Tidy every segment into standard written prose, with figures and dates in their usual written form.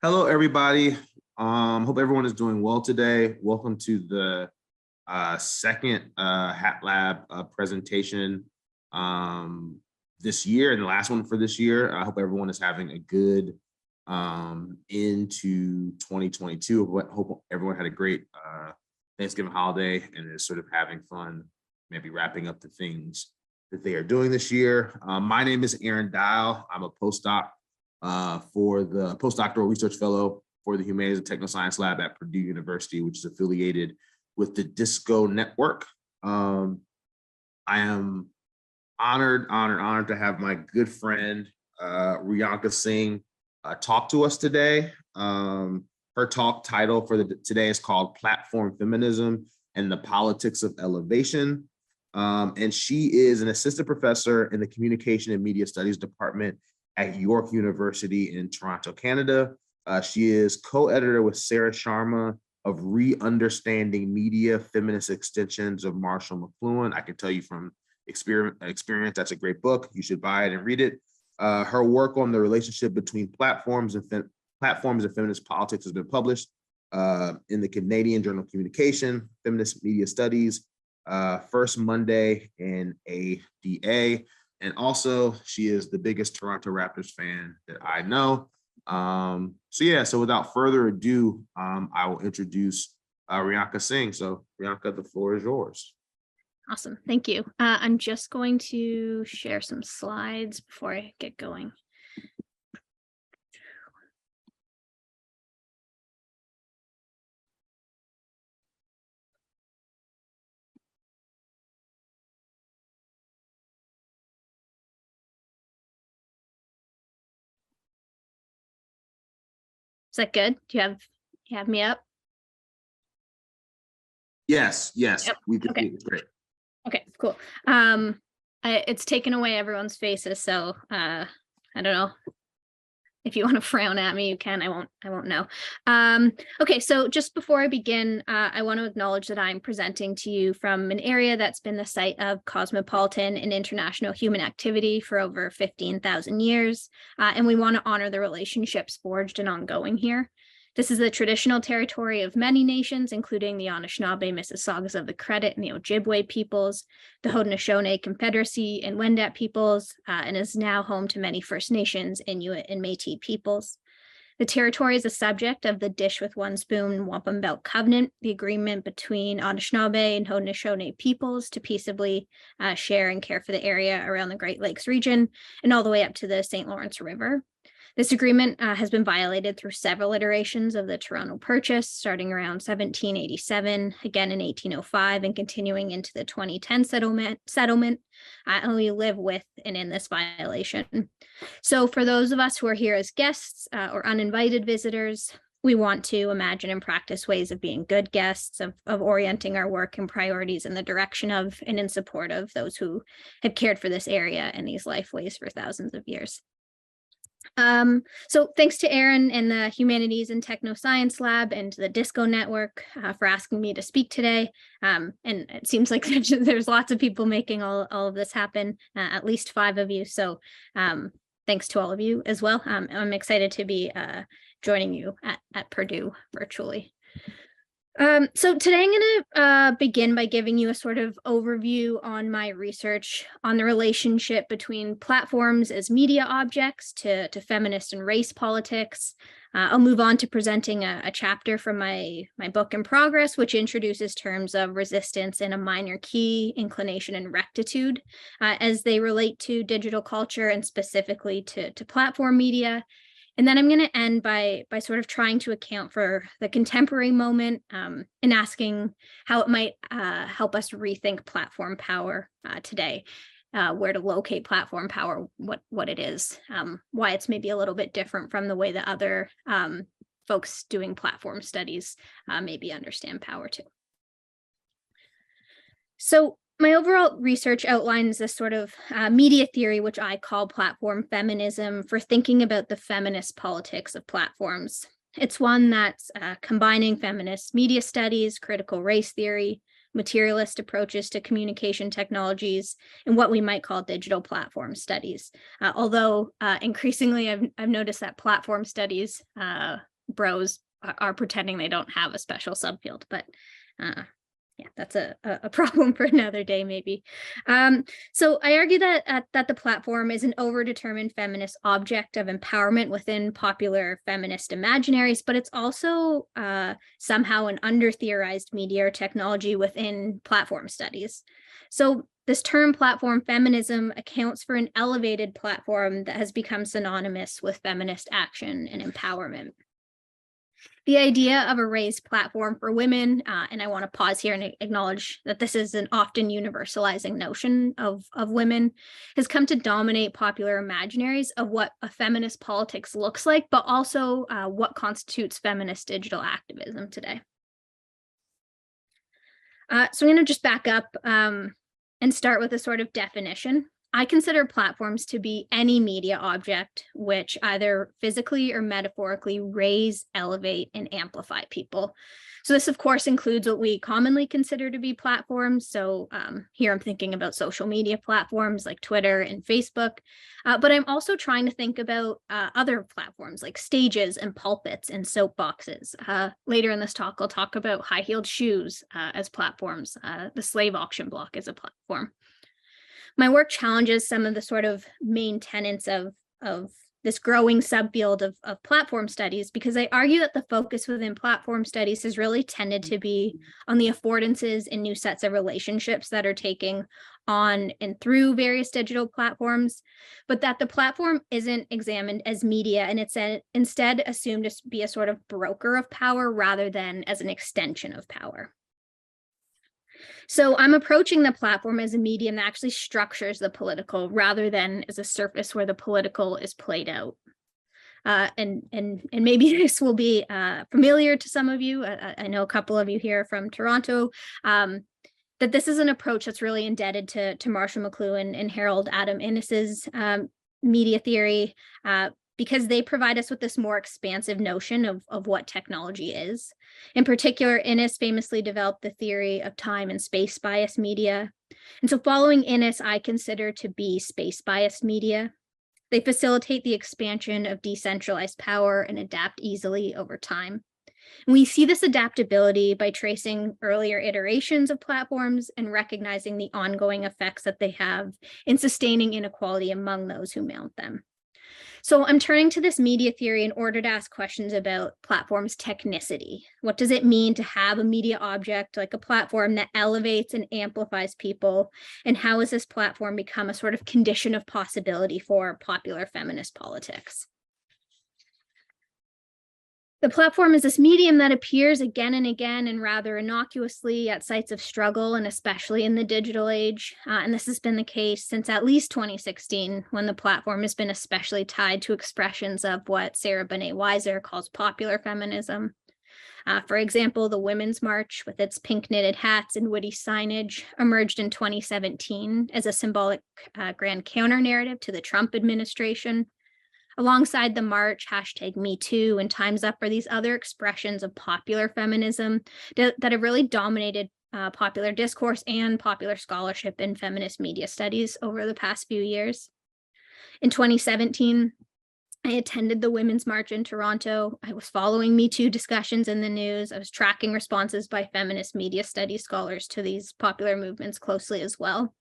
Hello, everybody. Hope everyone is doing well today. Welcome to the second Hat Lab presentation this year and the last one for this year. I hope everyone is having a good into 2022. Hope everyone had a great Thanksgiving holiday and is sort of having fun, maybe wrapping up the things that they are doing this year. My name is Aaron Dial. I'm a postdoc for the postdoctoral research fellow for the Humanities and Technoscience Lab at Purdue University, which is affiliated with the DISCO network. I am honored to have my good friend, Rianka Singh, talk to us today. Her talk title for today is called Platform Feminism and the Politics of Elevation. And she is an assistant professor in the Communication and Media Studies Department at York University in Toronto, Canada. She is co-editor with Sarah Sharma of Re-Understanding Media, Feminist Extensions of Marshall McLuhan. I can tell you from experience, that's a great book. You should buy it and read it. Her work on the relationship between platforms and feminist politics has been published in the Canadian Journal of Communication, Feminist Media Studies, First Monday, and ADA. And also, she is the biggest Toronto Raptors fan that I know. So without further ado, I will introduce Rianka Singh. So Rianka, the floor is yours. Awesome, thank you. I'm just going to share some slides before I get going. Is that good? Do you have me up? Yes. Yep. We can okay. See it. Great. Okay, cool. It's taken away everyone's faces, so I don't know. If you want to frown at me, you can. I won't know. Okay, so just before I begin, I want to acknowledge that I'm presenting to you from an area that's been the site of cosmopolitan and international human activity for over 15,000 years, and we want to honor the relationships forged and ongoing here. This is the traditional territory of many nations, including the Anishinaabe Mississaugas of the Credit and the Ojibwe peoples, the Haudenosaunee Confederacy and Wendat peoples, and is now home to many First Nations, Inuit, and Métis peoples. The territory is the subject of the Dish with One Spoon Wampum Belt Covenant, the agreement between Anishinaabe and Haudenosaunee peoples to peaceably share and care for the area around the Great Lakes region and all the way up to the St. Lawrence River. This agreement has been violated through several iterations of the Toronto Purchase, starting around 1787, again in 1805, and continuing into the 2010 settlement, and we live with and in this violation. So for those of us who are here as guests or uninvited visitors, we want to imagine and practice ways of being good guests, of orienting our work and priorities in the direction of and in support of those who have cared for this area and these lifeways for thousands of years. So thanks to Aaron and the Humanities and Technoscience Lab and the DISCO network for asking me to speak today. And it seems like there's lots of people making all of this happen, at least 5 of you. So thanks to all of you as well. I'm excited to be joining you at Purdue virtually. So today I'm going to begin by giving you a sort of overview on my research on the relationship between platforms as media objects to feminist and race politics. I'll move on to presenting a chapter from my book in progress, which introduces terms of resistance and a minor key, inclination, and rectitude as they relate to digital culture and specifically to platform media. And then I'm going to end by sort of trying to account for the contemporary moment and asking how it might help us rethink platform power today, where to locate platform power, what it is, why it's maybe a little bit different from the way that other folks doing platform studies maybe understand power too. So my overall research outlines this sort of media theory, which I call platform feminism, for thinking about the feminist politics of platforms. It's one that's combining feminist media studies, critical race theory, materialist approaches to communication technologies, and what we might call digital platform studies. Although increasingly I've noticed that platform studies bros are pretending they don't have a special subfield, but yeah, that's a problem for another day, maybe. So I argue that that the platform is an overdetermined feminist object of empowerment within popular feminist imaginaries, but it's also somehow an under-theorized media or technology within platform studies. So this term platform feminism accounts for an elevated platform that has become synonymous with feminist action and empowerment. The idea of a raised platform for women, and I want to pause here and acknowledge that this is an often universalizing notion of women, has come to dominate popular imaginaries of what a feminist politics looks like, but also what constitutes feminist digital activism today. So I'm going to just back up and start with a sort of definition. I consider platforms to be any media object which either physically or metaphorically raise, elevate, and amplify people. So this, of course, includes what we commonly consider to be platforms. So here I'm thinking about social media platforms like Twitter and Facebook, but I'm also trying to think about other platforms like stages and pulpits and soapboxes. Later in this talk, I'll talk about high-heeled shoes as platforms. The slave auction block is a platform. My work challenges some of the sort of main tenets of this growing subfield of platform studies, because I argue that the focus within platform studies has really tended to be on the affordances and new sets of relationships that are taking on and through various digital platforms, but that the platform isn't examined as media, and it's instead assumed to be a sort of broker of power rather than as an extension of power. So I'm approaching the platform as a medium that actually structures the political rather than as a surface where the political is played out. And maybe this will be familiar to some of you. I know a couple of you here from Toronto, that this is an approach that's really indebted to Marshall McLuhan and Harold Adam Innes's media theory, because they provide us with this more expansive notion of what technology is. In particular, Innes famously developed the theory of time and space bias media. And so following Innes, I consider to be space biased media. They facilitate the expansion of decentralized power and adapt easily over time. And we see this adaptability by tracing earlier iterations of platforms and recognizing the ongoing effects that they have in sustaining inequality among those who mount them. So I'm turning to this media theory in order to ask questions about platforms' technicity. What does it mean to have a media object like a platform that elevates and amplifies people? And how has this platform become a sort of condition of possibility for popular feminist politics? The platform is this medium that appears again and again and rather innocuously at sites of struggle, and especially in the digital age. And this has been the case since at least 2016, when the platform has been especially tied to expressions of what Sarah Banet Weiser calls popular feminism. For example, the Women's March, with its pink knitted hats and witty signage, emerged in 2017 as a symbolic grand counter narrative to the Trump administration. Alongside the march, #MeToo and Time's Up are these other expressions of popular feminism that have really dominated popular discourse and popular scholarship in feminist media studies over the past few years. In 2017, I attended the Women's March in Toronto. I was following Me Too discussions in the news. I was tracking responses by feminist media studies scholars to these popular movements closely as well.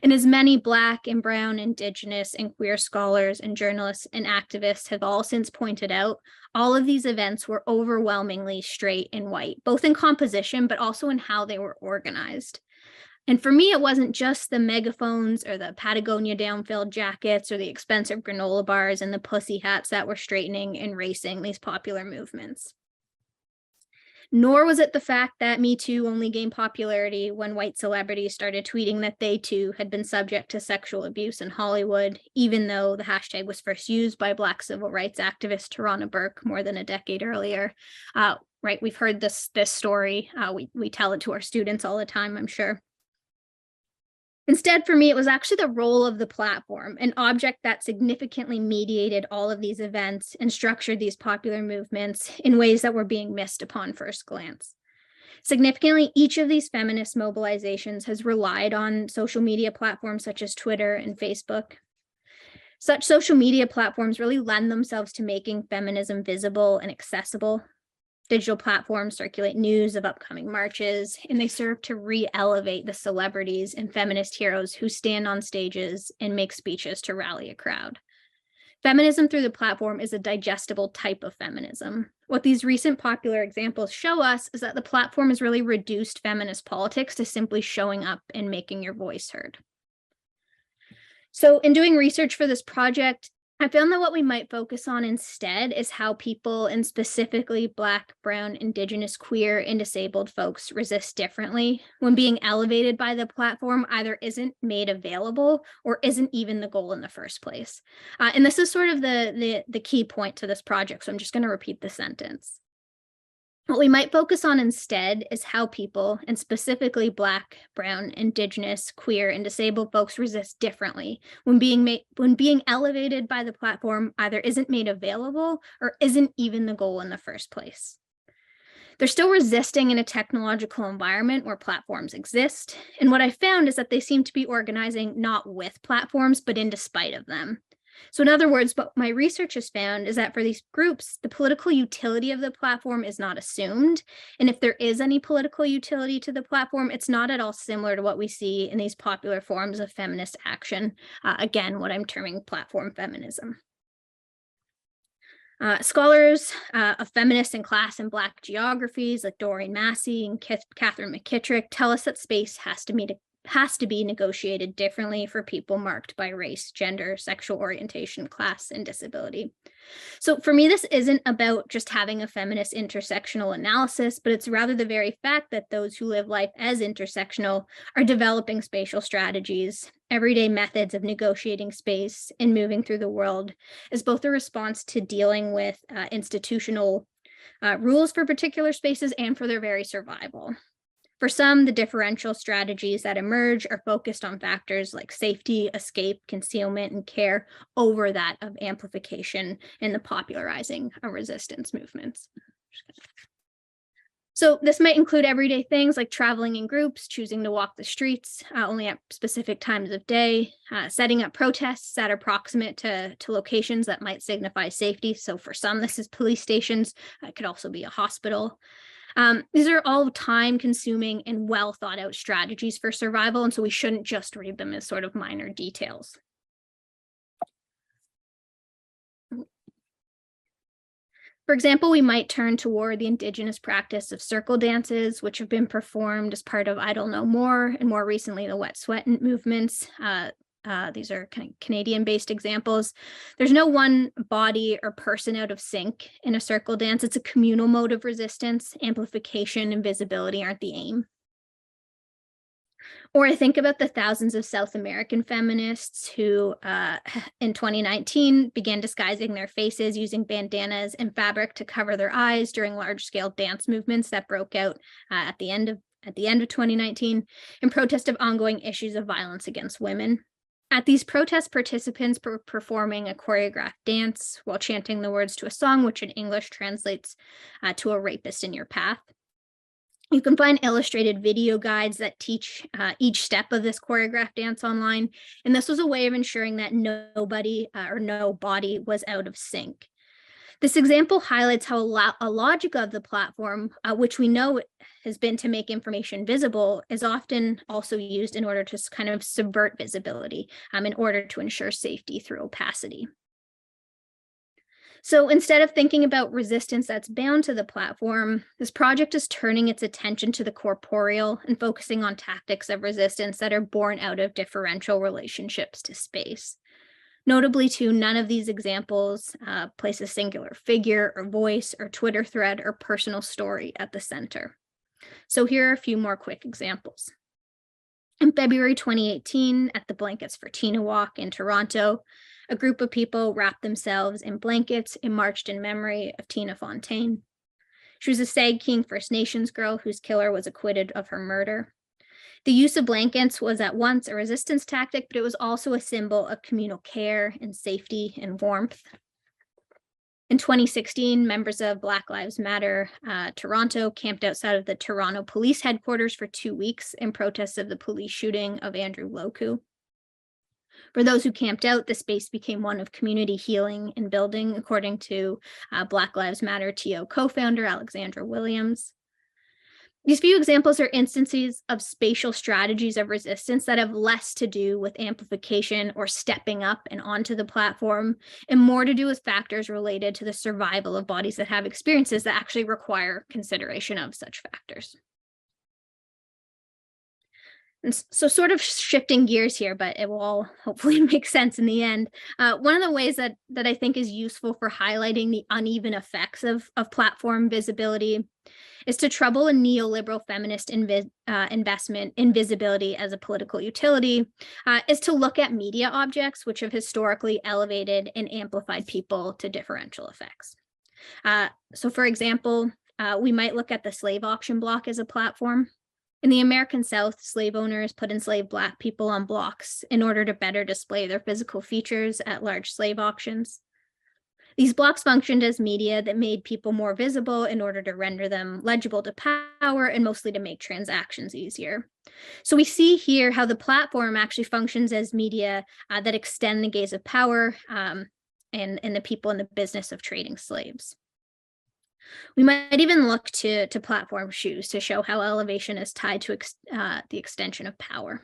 And as many Black and Brown, Indigenous, and queer scholars and journalists and activists have all since pointed out, all of these events were overwhelmingly straight and white, both in composition, but also in how they were organized. And for me, it wasn't just the megaphones or the Patagonia down-filled jackets or the expensive granola bars and the pussy hats that were straightening and racing these popular movements. Nor was it the fact that Me Too only gained popularity when white celebrities started tweeting that they too had been subject to sexual abuse in Hollywood, even though the hashtag was first used by Black civil rights activist Tarana Burke more than a decade earlier. Right, we've heard this story. We tell it to our students all the time, I'm sure. Instead, for me, it was actually the role of the platform, an object that significantly mediated all of these events and structured these popular movements in ways that were being missed upon first glance. Significantly, each of these feminist mobilizations has relied on social media platforms such as Twitter and Facebook. Such social media platforms really lend themselves to making feminism visible and accessible. Digital platforms circulate news of upcoming marches, and they serve to re-elevate the celebrities and feminist heroes who stand on stages and make speeches to rally a crowd. Feminism through the platform is a digestible type of feminism. What these recent popular examples show us is that the platform has really reduced feminist politics to simply showing up and making your voice heard. So in doing research for this project, I found that what we might focus on instead is how people, and specifically Black, Brown, Indigenous, queer, and disabled folks resist differently when being elevated by the platform either isn't made available or isn't even the goal in the first place. And this is sort of the key point to this project, so I'm just going to repeat the sentence. What we might focus on instead is how people, and specifically Black, Brown, Indigenous, queer, and disabled folks resist differently when being elevated by the platform either isn't made available or isn't even the goal in the first place. They're still resisting in a technological environment where platforms exist, and what I found is that they seem to be organizing not with platforms, but in despite of them. So in other words, what my research has found is that for these groups, the political utility of the platform is not assumed. And if there is any political utility to the platform, it's not at all similar to what we see in these popular forms of feminist action. Again, what I'm terming platform feminism. Scholars of feminist and class and Black geographies like Doreen Massey and Catherine McKittrick tell us that space has to be negotiated differently for people marked by race, gender, sexual orientation, class, and disability. So for me, this isn't about just having a feminist intersectional analysis, but it's rather the very fact that those who live life as intersectional are developing spatial strategies, everyday methods of negotiating space and moving through the world as both a response to dealing with institutional rules for particular spaces and for their very survival. For some, the differential strategies that emerge are focused on factors like safety, escape, concealment, and care over that of amplification and the popularizing of resistance movements. So this might include everyday things like traveling in groups, choosing to walk the streets only at specific times of day, setting up protests that are proximate to locations that might signify safety. So for some, this is police stations. It could also be a hospital. These are all time-consuming and well thought out strategies for survival, and so we shouldn't just read them as sort of minor details. For example, we might turn toward the Indigenous practice of circle dances, which have been performed as part of Idle No More, and more recently the Wet Sweat movements. These are kind of Canadian-based examples. There's no one body or person out of sync in a circle dance. It's a communal mode of resistance. Amplification and visibility aren't the aim. Or I think about the thousands of South American feminists who in 2019 began disguising their faces using bandanas and fabric to cover their eyes during large-scale dance movements that broke out at the end of 2019 in protest of ongoing issues of violence against women. At these protests, participants were performing a choreographed dance while chanting the words to a song, which in English translates to "A Rapist in Your Path." You can find illustrated video guides that teach each step of this choreographed dance online, and this was a way of ensuring that nobody or no body was out of sync. This example highlights how a logic of the platform, which we know has been to make information visible, is often also used in order to kind of subvert visibility in order to ensure safety through opacity. So instead of thinking about resistance that's bound to the platform, this project is turning its attention to the corporeal and focusing on tactics of resistance that are born out of differential relationships to space. Notably, too, none of these examples place a singular figure or voice or Twitter thread or personal story at the center. So here are a few more quick examples. In February 2018, at the Blankets for Tina Walk in Toronto, a group of people wrapped themselves in blankets and marched in memory of Tina Fontaine. She was a Sag King First Nations girl whose killer was acquitted of her murder. The use of blankets was at once a resistance tactic, but it was also a symbol of communal care and safety and warmth. In 2016, members of Black Lives Matter Toronto camped outside of the Toronto Police Headquarters for 2 weeks in protest of the police shooting of Andrew Loku. For those who camped out, the space became one of community healing and building, according to Black Lives Matter TO co-founder Alexandra Williams. These few examples are instances of spatial strategies of resistance that have less to do with amplification or stepping up and onto the platform, and more to do with factors related to the survival of bodies that have experiences that actually require consideration of such factors. And so sort of shifting gears here, but it will all hopefully make sense in the end. One of the ways that I think is useful for highlighting the uneven effects of platform visibility is to trouble a neoliberal feminist investment in visibility as a political utility, is to look at media objects which have historically elevated and amplified people to differential effects. So for example, we might look at the slave auction block as a platform. In the American South, slave owners put enslaved Black people on blocks in order to better display their physical features at large slave auctions. These blocks functioned as media that made people more visible in order to render them legible to power and mostly to make transactions easier. So we see here how the platform actually functions as media that extend the gaze of power and the people in the business of trading slaves. We might even look to platform shoes to show how elevation is tied to the extension of power.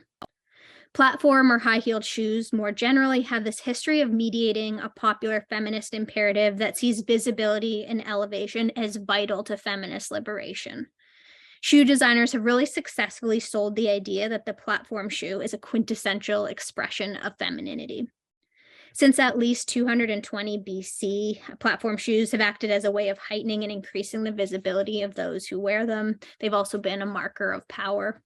Platform or high-heeled shoes more generally have this history of mediating a popular feminist imperative that sees visibility and elevation as vital to feminist liberation. Shoe designers have really successfully sold the idea that the platform shoe is a quintessential expression of femininity. Since at least 220 BC, platform shoes have acted as a way of heightening and increasing the visibility of those who wear them. They've also been a marker of power.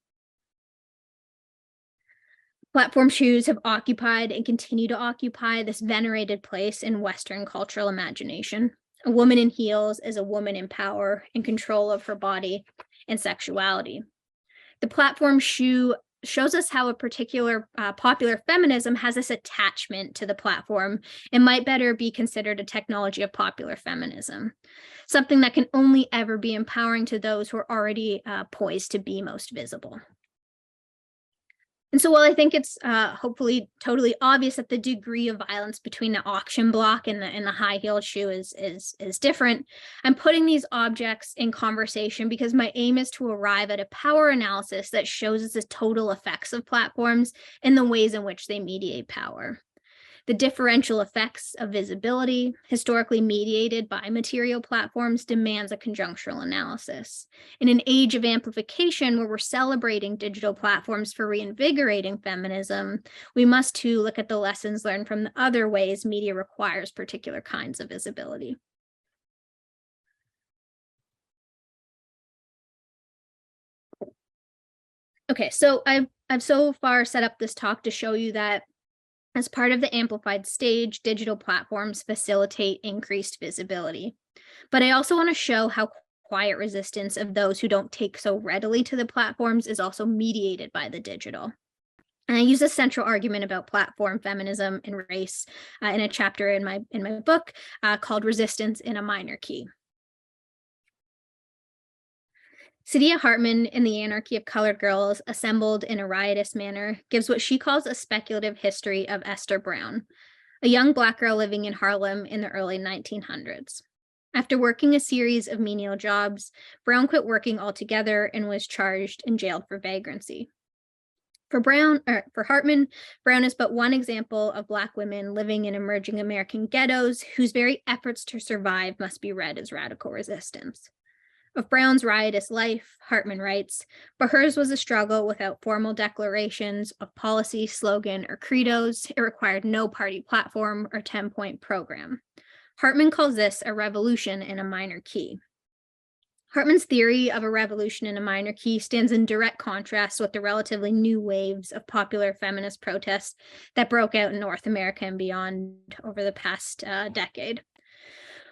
Platform shoes have occupied and continue to occupy this venerated place in Western cultural imagination. A woman in heels is a woman in power and control of her body and sexuality. The platform shoe shows us how a particular popular feminism has this attachment to the platform and might better be considered a technology of popular feminism, something that can only ever be empowering to those who are already poised to be most visible. And so while I think it's hopefully totally obvious that the degree of violence between the auction block and the high-heeled shoe is different, I'm putting these objects in conversation because my aim is to arrive at a power analysis that shows us the total effects of platforms and the ways in which they mediate power. The differential effects of visibility, historically mediated by material platforms, demands a conjunctural analysis. In an age of amplification where we're celebrating digital platforms for reinvigorating feminism, we must too look at the lessons learned from the other ways media requires particular kinds of visibility. Okay, so I've so far set up this talk to show you that as part of the amplified stage, digital platforms facilitate increased visibility. But I also want to show how quiet resistance of those who don't take so readily to the platforms is also mediated by the digital. And I use a central argument about platform feminism and race in a chapter in my book called Resistance in a Minor Key. Saidiya Hartman in The Anarchy of Colored Girls, assembled in a riotous manner, gives what she calls a speculative history of Esther Brown, a young Black girl living in Harlem in the early 1900s. After working a series of menial jobs, Brown quit working altogether and was charged and jailed for vagrancy. For Hartman, Brown is but one example of Black women living in emerging American ghettos whose very efforts to survive must be read as radical resistance. Of Brown's riotous life, Hartman writes, but hers was a struggle without formal declarations of policy, slogan, or credos. It required no party platform or 10-point program. Hartman calls this a revolution in a minor key. Hartman's theory of a revolution in a minor key stands in direct contrast with the relatively new waves of popular feminist protests that broke out in North America and beyond over the past decade.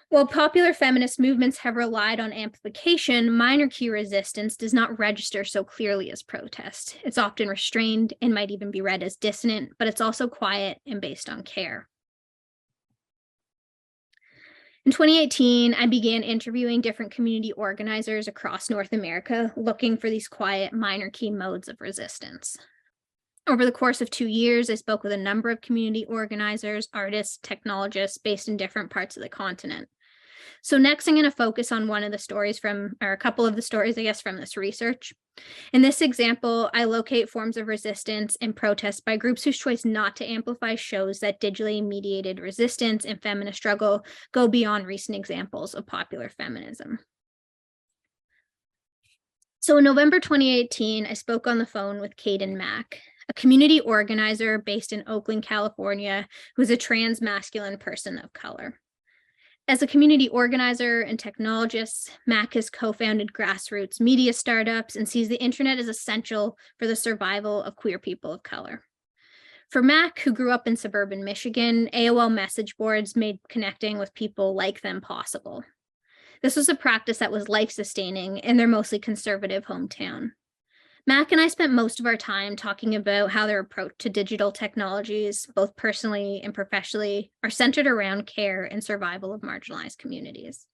While popular feminist movements have relied on amplification, minor key resistance does not register so clearly as protest. It's often restrained and might even be read as dissonant, but it's also quiet and based on care. In 2018, I began interviewing different community organizers across North America, looking for these quiet minor key modes of resistance. Over the course of 2 years, I spoke with a number of community organizers, artists, technologists based in different parts of the continent. So next, I'm going to focus on one of the stories from, or a couple of the stories, I guess, from this research. In this example, I locate forms of resistance and protest by groups whose choice not to amplify shows that digitally mediated resistance and feminist struggle go beyond recent examples of popular feminism. So in November 2018, I spoke on the phone with Caden Mack, a community organizer based in Oakland, California, who's a trans masculine person of color. As a community organizer and technologist, Mack has co-founded grassroots media startups and sees the internet as essential for the survival of queer people of color. For Mack, who grew up in suburban Michigan, AOL message boards made connecting with people like them possible. This was a practice that was life-sustaining in their mostly conservative hometown. Mack and I spent most of our time talking about how their approach to digital technologies, both personally and professionally, are centered around care and survival of marginalized communities.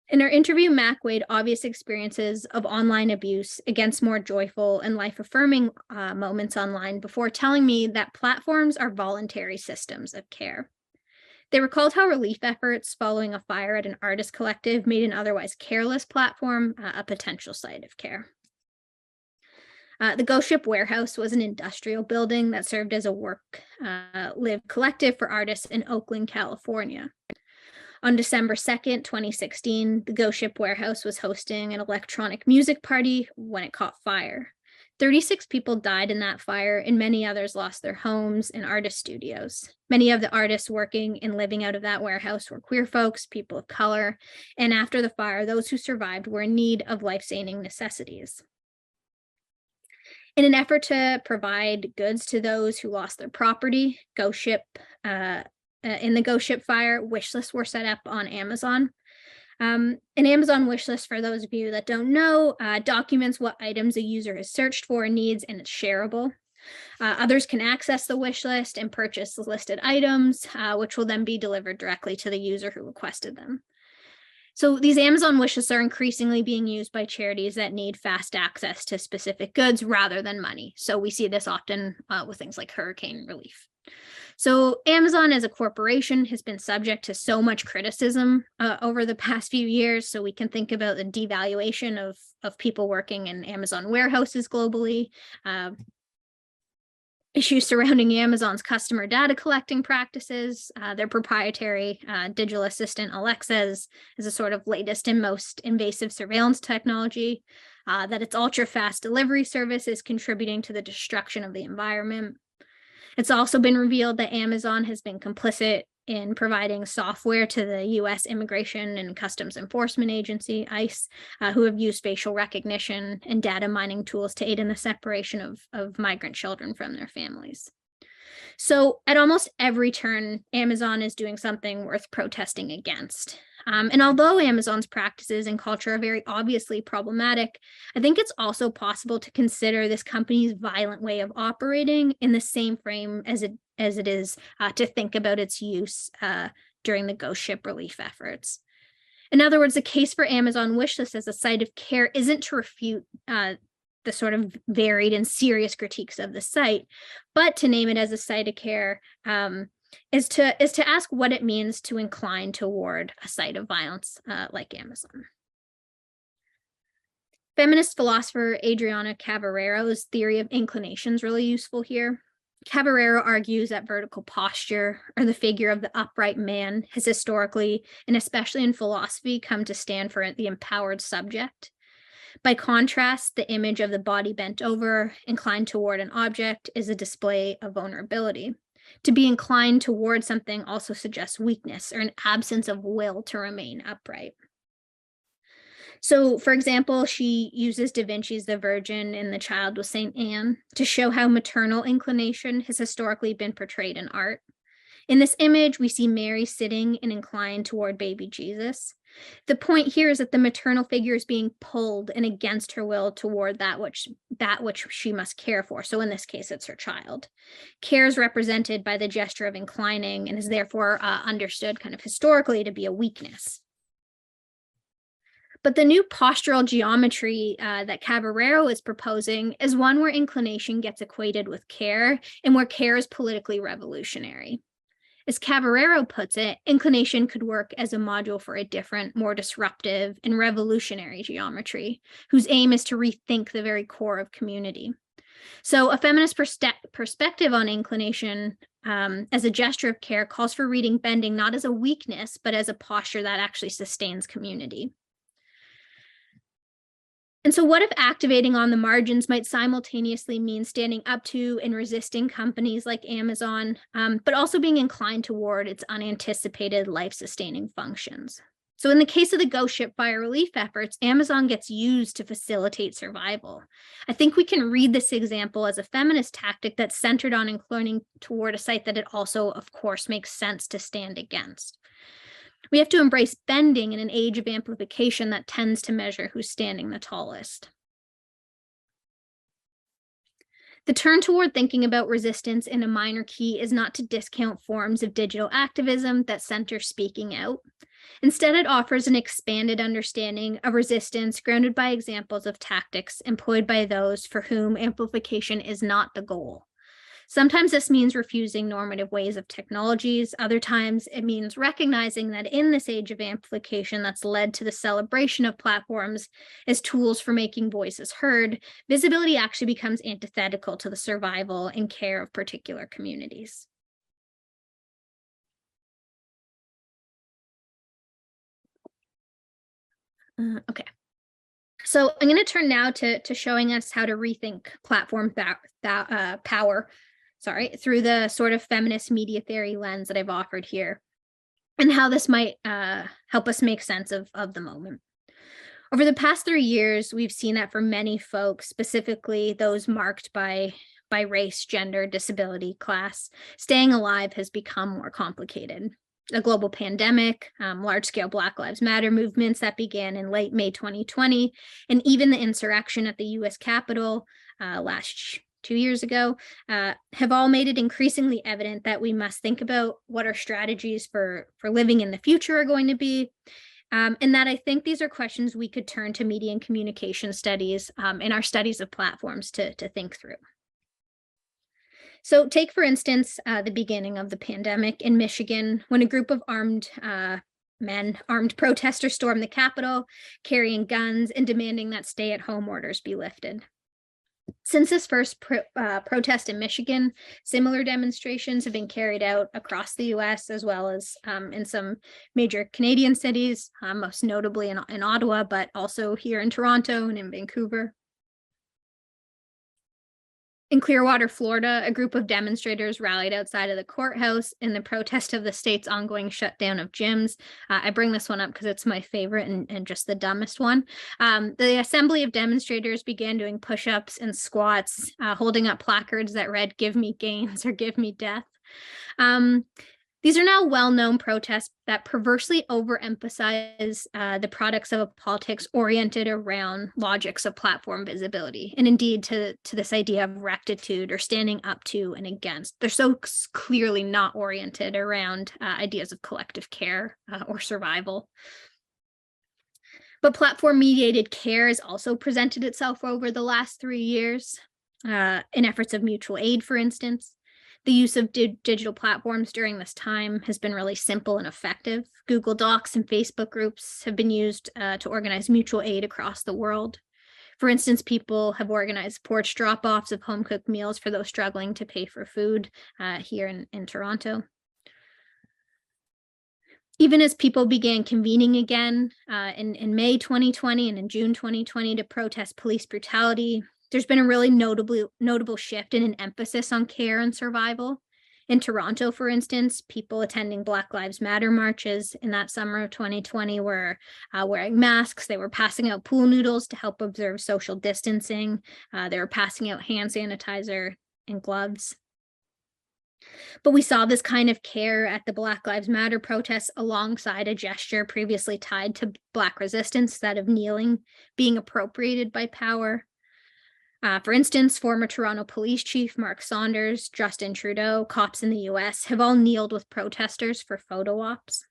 In our interview, Mack weighed obvious experiences of online abuse against more joyful and life-affirming moments online before telling me that platforms are voluntary systems of care. They recalled how relief efforts following a fire at an artist collective made an otherwise careless platform a potential site of care. The Ghost Ship Warehouse was an industrial building that served as a work-live collective for artists in Oakland, California. On December 2nd, 2016, the Ghost Ship Warehouse was hosting an electronic music party when it caught fire. 36 people died in that fire, and many others lost their homes and artist studios. Many of the artists working and living out of that warehouse were queer folks, people of color, and after the fire, those who survived were in need of life-saving necessities. In an effort to provide goods to those who lost their property, in the Ghost Ship fire, wish lists were set up on Amazon. An Amazon wish list, for those of you that don't know, documents what items a user has searched for and needs, and it's shareable. Others can access the wish list and purchase the listed items, which will then be delivered directly to the user who requested them. So these Amazon wish lists are increasingly being used by charities that need fast access to specific goods rather than money. So we see this often with things like hurricane relief. So Amazon as a corporation has been subject to so much criticism over the past few years. So we can think about the devaluation of people working in Amazon warehouses globally, issues surrounding Amazon's customer data collecting practices, their proprietary digital assistant Alexa's is a sort of latest and most invasive surveillance technology, that its ultra-fast delivery service is contributing to the destruction of the environment. It's also been revealed that Amazon has been complicit in providing software to the U.S. Immigration and Customs Enforcement Agency, ICE, who have used facial recognition and data mining tools to aid in the separation of migrant children from their families. So at almost every turn, Amazon is doing something worth protesting against. And although Amazon's practices and culture are very obviously problematic, I think it's also possible to consider this company's violent way of operating in the same frame as it is to think about its use during the Ghost Ship relief efforts. In other words, the case for Amazon wishlist as a site of care isn't to refute the sort of varied and serious critiques of the site, but to name it as a site of care is to ask what it means to incline toward a site of violence like Amazon. Feminist philosopher Adriana Cabarero's theory of inclination is really useful here. Caballero argues that vertical posture, or the figure of the upright man, has historically, and especially in philosophy, come to stand for the empowered subject. By contrast, the image of the body bent over, inclined toward an object, is a display of vulnerability. To be inclined toward something also suggests weakness or an absence of will to remain upright. So, for example, she uses Da Vinci's The Virgin and the Child with St. Anne to show how maternal inclination has historically been portrayed in art. In this image, we see Mary sitting and inclined toward baby Jesus. The point here is that the maternal figure is being pulled and against her will toward that which she must care for. So in this case, it's her child. Care is represented by the gesture of inclining and is therefore understood kind of historically to be a weakness. But the new postural geometry that Caballero is proposing is one where inclination gets equated with care and where care is politically revolutionary. As Caballero puts it, inclination could work as a module for a different, more disruptive and revolutionary geometry, whose aim is to rethink the very core of community. So a feminist perspective on inclination as a gesture of care calls for reading bending not as a weakness, but as a posture that actually sustains community. And so what if activating on the margins might simultaneously mean standing up to and resisting companies like Amazon, but also being inclined toward its unanticipated life-sustaining functions? So in the case of the ghost ship fire relief efforts, Amazon gets used to facilitate survival. I think we can read this example as a feminist tactic that's centered on inclining toward a site that it also, of course, makes sense to stand against. We have to embrace bending in an age of amplification that tends to measure who's standing the tallest. The turn toward thinking about resistance in a minor key is not to discount forms of digital activism that center speaking out. Instead, it offers an expanded understanding of resistance grounded by examples of tactics employed by those for whom amplification is not the goal. Sometimes this means refusing normative ways of technologies. Other times it means recognizing that in this age of amplification that's led to the celebration of platforms as tools for making voices heard, visibility actually becomes antithetical to the survival and care of particular communities. Okay. So I'm going to turn now to showing us how to rethink platform power, through the sort of feminist media theory lens that I've offered here, and how this might help us make sense of the moment. Over the past 3 years, we've seen that for many folks, specifically those marked by race, gender, disability, class, staying alive has become more complicated. A global pandemic, large-scale Black Lives Matter movements that began in late May 2020, and even the insurrection at the US Capitol last 2 years ago, have all made it increasingly evident that we must think about what our strategies for living in the future are going to be. And that I think these are questions we could turn to media and communication studies in our studies of platforms to think through. So take, for instance, the beginning of the pandemic in Michigan, when a group of armed protesters stormed the Capitol, carrying guns and demanding that stay-at-home orders be lifted. Since this first protest in Michigan, similar demonstrations have been carried out across the US, as well as in some major Canadian cities, most notably in Ottawa, but also here in Toronto and in Vancouver. In Clearwater, Florida, a group of demonstrators rallied outside of the courthouse in the protest of the state's ongoing shutdown of gyms. I bring this one up because it's my favorite and just the dumbest one. The assembly of demonstrators began doing push-ups and squats, holding up placards that read, "Give me gains" or "Give me death." These are now well-known protests that perversely overemphasize the products of a politics oriented around logics of platform visibility, and indeed to this idea of rectitude or standing up to and against. They're so clearly not oriented around ideas of collective care or survival. But platform-mediated care has also presented itself over the last 3 years in efforts of mutual aid, for instance. The use of digital platforms during this time has been really simple and effective. Google Docs and Facebook groups have been used to organize mutual aid across the world. For instance, people have organized porch drop-offs of home-cooked meals for those struggling to pay for food here in Toronto. Even as people began convening again in May 2020 and in June 2020 to protest police brutality, there's been a really notable shift in an emphasis on care and survival. In Toronto, for instance, people attending Black Lives Matter marches in that summer of 2020 were wearing masks. They were passing out pool noodles to help observe social distancing. They were passing out hand sanitizer and gloves. But we saw this kind of care at the Black Lives Matter protests alongside a gesture previously tied to Black resistance, that of kneeling, being appropriated by power. For instance, former Toronto Police Chief Mark Saunders, Justin Trudeau, cops in the US have all kneeled with protesters for photo ops.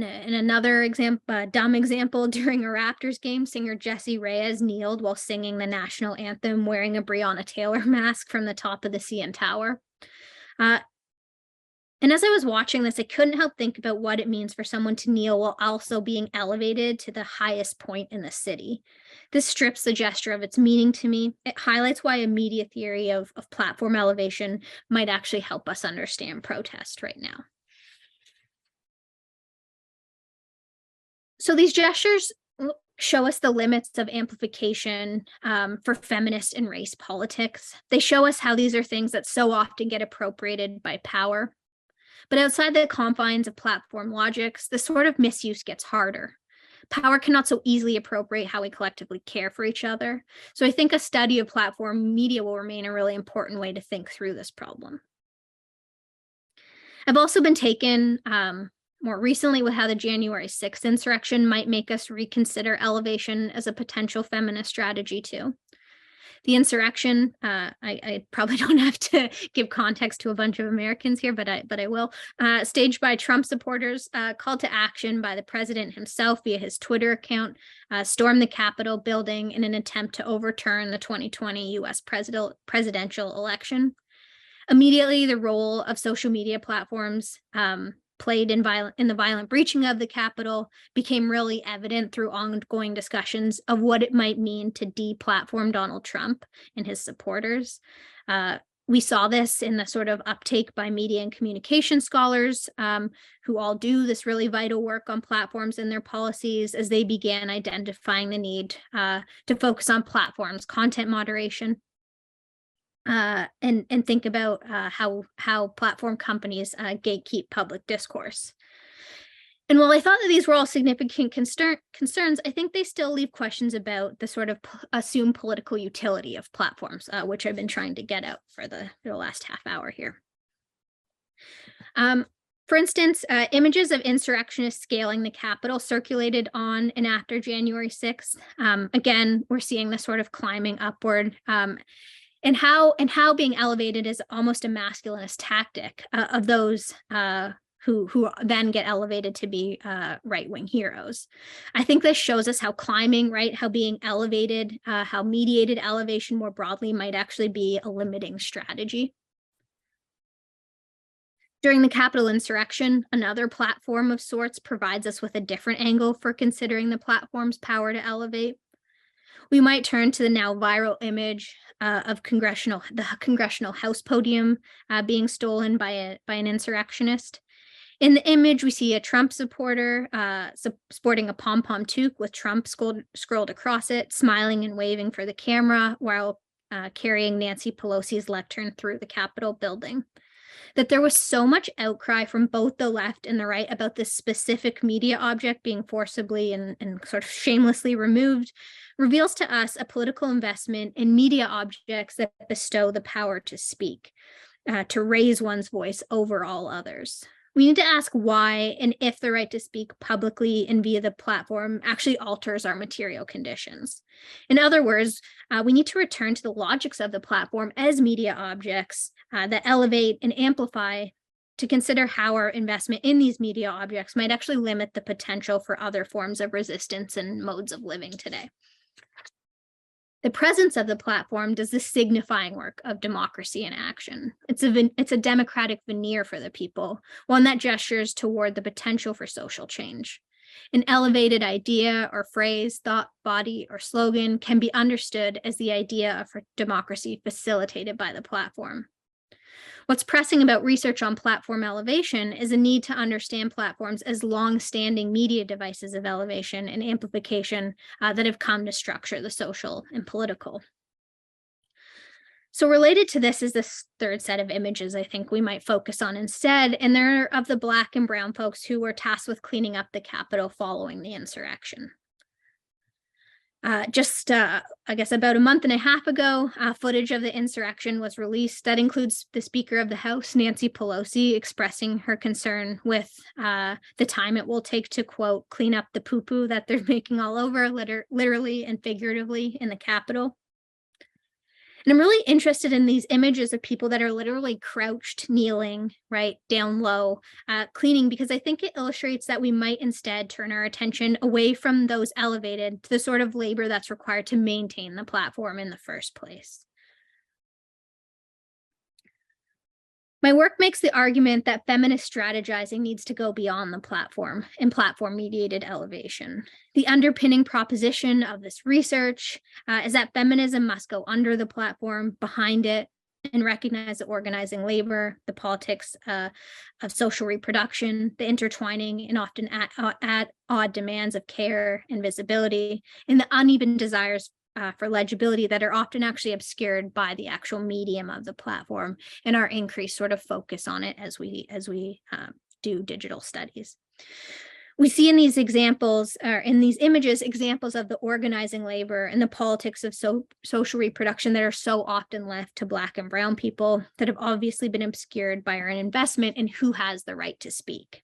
in another example, dumb example, during a Raptors game, singer Jessie Reyez kneeled while singing the national anthem wearing a Breonna Taylor mask from the top of the CN Tower. And as I was watching this, I couldn't help think about what it means for someone to kneel while also being elevated to the highest point in the city. This strips the gesture of its meaning to me. It highlights why a media theory of platform elevation might actually help us understand protest right now. So these gestures show us the limits of amplification for feminist and race politics. They show us how these are things that so often get appropriated by power. But outside the confines of platform logics, this sort of misuse gets harder. Power cannot so easily appropriate how we collectively care for each other. So I think a study of platform media will remain a really important way to think through this problem. I've also been taken more recently with how the January 6th insurrection might make us reconsider elevation as a potential feminist strategy too. The insurrection, I probably don't have to give context to a bunch of Americans here, but I will. Staged by Trump supporters, called to action by the president himself via his Twitter account, stormed the Capitol building in an attempt to overturn the 2020 U.S. presidential election. Immediately, the role of social media platforms played in the violent breaching of the Capitol became really evident through ongoing discussions of what it might mean to deplatform Donald Trump and his supporters. We saw this in the sort of uptake by media and communication scholars who all do this really vital work on platforms and their policies as they began identifying the need to focus on platforms, content moderation, and think about how platform companies gatekeep public discourse. And while I thought that these were all significant concerns, I think they still leave questions about the sort of assumed political utility of platforms, which I've been trying to get out for the last half hour here. For instance, images of insurrectionists scaling the Capitol circulated on and after January 6th. Again, we're seeing this sort of climbing upward. And how being elevated is almost a masculinist tactic of those who then get elevated to be right-wing heroes. I think this shows us how climbing, right, how being elevated, how mediated elevation more broadly might actually be a limiting strategy. During the Capitol insurrection, another platform of sorts provides us with a different angle for considering the platform's power to elevate. We might turn to the now viral image of the congressional House podium being stolen by an insurrectionist. In the image, we see a Trump supporter sporting a pom-pom toque with Trump scrolled across it, smiling and waving for the camera while carrying Nancy Pelosi's lectern through the Capitol building. That there was so much outcry from both the left and the right about this specific media object being forcibly and sort of shamelessly removed reveals to us a political investment in media objects that bestow the power to speak, to raise one's voice over all others. We need to ask why and if the right to speak publicly and via the platform actually alters our material conditions. In other words, we need to return to the logics of the platform as media objects that elevate and amplify, to consider how our investment in these media objects might actually limit the potential for other forms of resistance and modes of living today. The presence of the platform does the signifying work of democracy in action. It's a democratic veneer for the people, one that gestures toward the potential for social change. An elevated idea or phrase, thought, body, or slogan can be understood as the idea of democracy facilitated by the platform. What's pressing about research on platform elevation is a need to understand platforms as long-standing media devices of elevation and amplification that have come to structure the social and political. So related to this is this third set of images I think we might focus on instead, and they're of the Black and brown folks who were tasked with cleaning up the Capitol following the insurrection. I guess about a month and a half ago, footage of the insurrection was released that includes the Speaker of the House, Nancy Pelosi, expressing her concern with the time it will take to, quote, clean up the poo-poo that they're making all over, literally and figuratively, in the Capitol. And I'm really interested in these images of people that are literally crouched, kneeling, right, down low, cleaning, because I think it illustrates that we might instead turn our attention away from those elevated to the sort of labor that's required to maintain the platform in the first place. My work makes the argument that feminist strategizing needs to go beyond the platform and platform-mediated elevation. The underpinning proposition of this research is that feminism must go under the platform, behind it, and recognize the organizing labor, the politics of social reproduction, the intertwining and often at odd demands of care and visibility, and the uneven desires for legibility that are often actually obscured by the actual medium of the platform and our increased sort of focus on it as we do digital studies. We see in these examples, or in these images, examples of the organizing labor and the politics of social reproduction that are so often left to Black and Brown people that have obviously been obscured by our investment in who has the right to speak.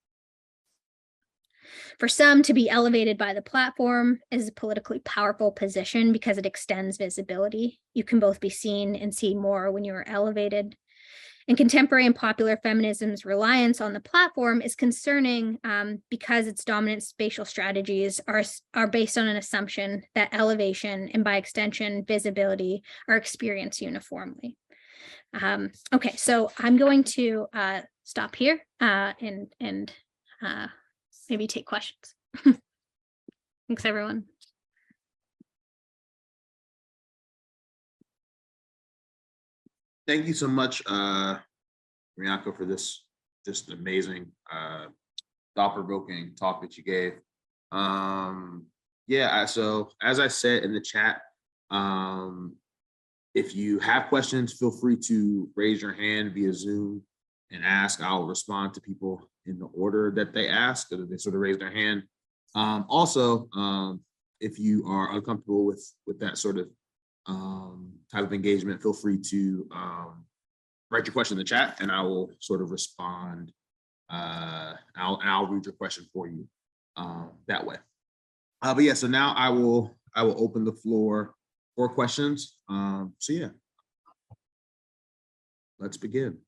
For some, to be elevated by the platform is a politically powerful position because it extends visibility. You can both be seen and see more when you are elevated. And contemporary and popular feminism's reliance on the platform is concerning because its dominant spatial strategies are based on an assumption that elevation and by extension visibility are experienced uniformly. Okay, so I'm going to stop here and maybe take questions. Thanks, everyone. Thank you so much, Rianka, for this just amazing, thought-provoking talk that you gave. Yeah, so as I said in the chat, if you have questions, feel free to raise your hand via Zoom and ask. I'll respond to people in the order that they ask, or they sort of raise their hand. Also, if you are uncomfortable with that sort of type of engagement, feel free to write your question in the chat, and I will sort of respond. I'll read your question for you that way. But yeah, so now I will open the floor for questions. So yeah, let's begin.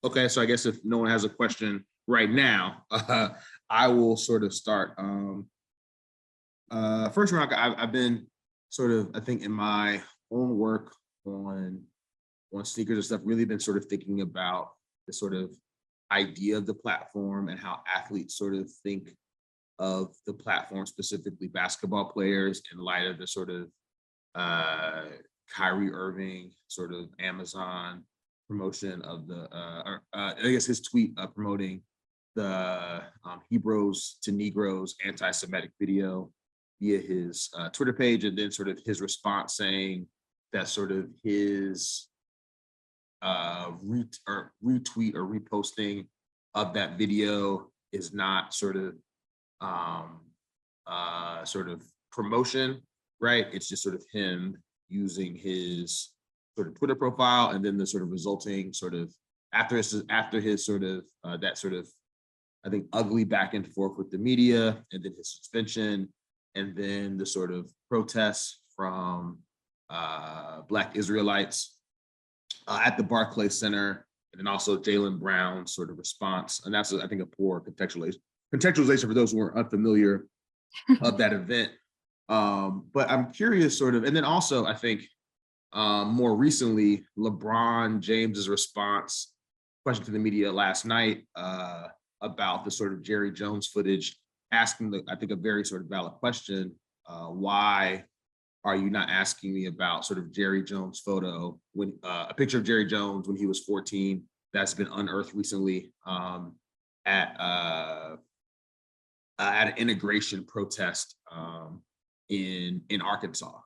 Okay, so I guess if no one has a question right now, I will sort of start. First, Rianka, I've been sort of, I think in my own work on sneakers and stuff, really been sort of thinking about the sort of idea of the platform and how athletes sort of think of the platform, specifically basketball players, in light of the sort of Kyrie Irving sort of Amazon promotion of the, I guess his tweet promoting the Hebrews to Negroes anti-Semitic video via his Twitter page, and then sort of his response saying that sort of his retweet or reposting of that video is not sort of promotion, right? It's just sort of him using his sort of Twitter profile, and then the sort of resulting sort of after his sort of that sort of, I think, ugly back and forth with the media, and then his suspension, and then the sort of protests from Black Israelites at the Barclays Center, and then also Jaylen Brown's sort of response. And that's, I think, a poor contextualization for those who are unfamiliar of that event. But I'm curious sort of, and then also I think more recently, LeBron James's response, question to the media last night about the sort of Jerry Jones footage, asking I think a very sort of valid question. Why are you not asking me about sort of Jerry Jones photo, when a picture of Jerry Jones when he was 14 that's been unearthed recently at an integration protest in Arkansas.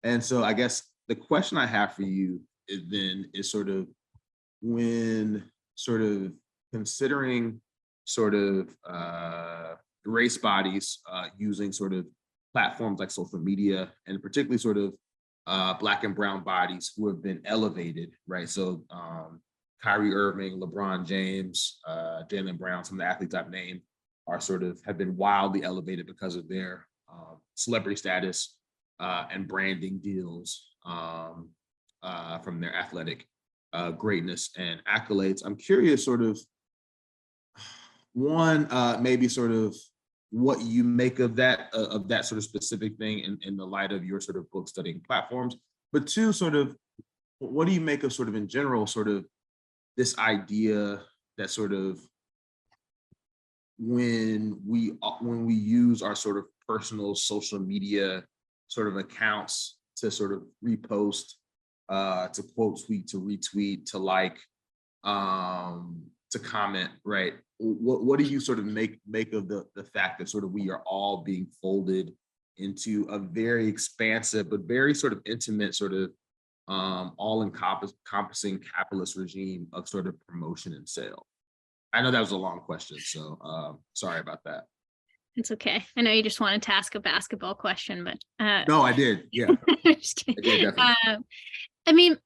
And so I guess the question I have for you is sort of, when sort of considering sort of race bodies using sort of platforms like social media, and particularly sort of Black and brown bodies who have been elevated, right? So Kyrie Irving, LeBron James, Jaylen Brown, some of the athletes I've named are sort of have been wildly elevated because of their celebrity status and branding deals from their athletic greatness and accolades. I'm curious, sort of, one, maybe sort of what you make of that sort of specific thing in the light of your sort of book studying platforms, but two, sort of, what do you make of sort of in general, sort of this idea that sort of when we use our sort of personal social media sort of accounts to sort of repost, to quote tweet, to retweet, to like, to comment, right? What do you sort of make of the fact that sort of we are all being folded into a very expansive but very sort of intimate sort of all encompassing capitalist regime of sort of promotion and sale? I know that was a long question, so sorry about that. It's okay. I know you just wanted to ask a basketball question, but No, I did. Yeah, just I kidding. did definitely. I mean,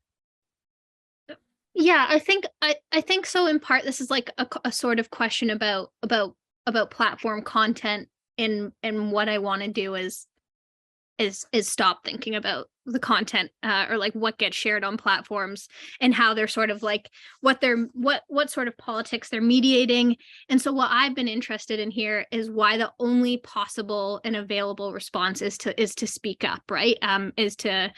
yeah, I think so. In part, this is like a sort of question about platform content, and what I want to do is stop thinking about the content or like what gets shared on platforms and how they're sort of like what sort of politics they're mediating. And so what I've been interested in here is why the only possible and available response is to speak up, right? Is to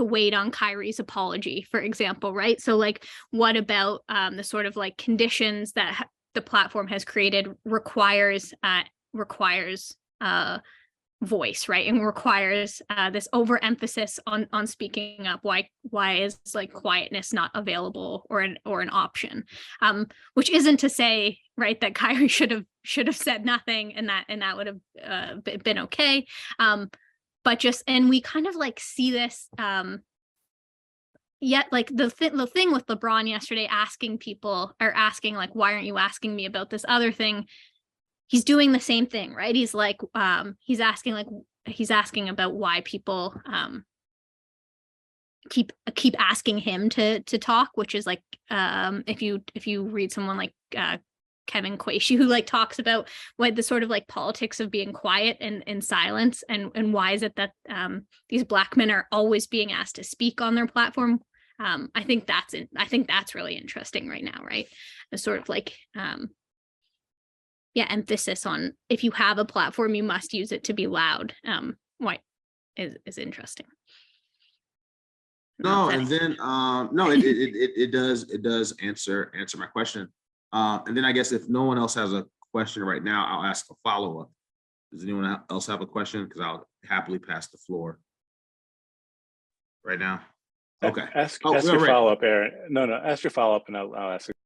wait on Kyrie's apology, for example, right? So like, what about the sort of like conditions that the platform has created requires voice, right? And requires this overemphasis on speaking up. Why is like quietness not available or an option? Which isn't to say, right, that Kyrie should have said nothing and that would have been okay. But just, and we kind of like see this yet like the thing with LeBron yesterday asking like, why aren't you asking me about this other thing? He's doing the same thing, right? He's like, he's asking about why people keep asking him to talk, which is like, if you read someone like Kevin Quaishi, who like talks about what the sort of like politics of being quiet and in silence, and why is it that these Black men are always being asked to speak on their platform. I think that's really interesting right now, right? The sort of like emphasis on, if you have a platform, you must use it to be loud. Why is interesting. No, and then no, it does answer my question. And then I guess if no one else has a question right now, I'll ask a follow-up. Does anyone else have a question? Because I'll happily pass the floor right now. Okay. Ask your follow-up, Aaron. No, ask your follow-up and I'll ask it.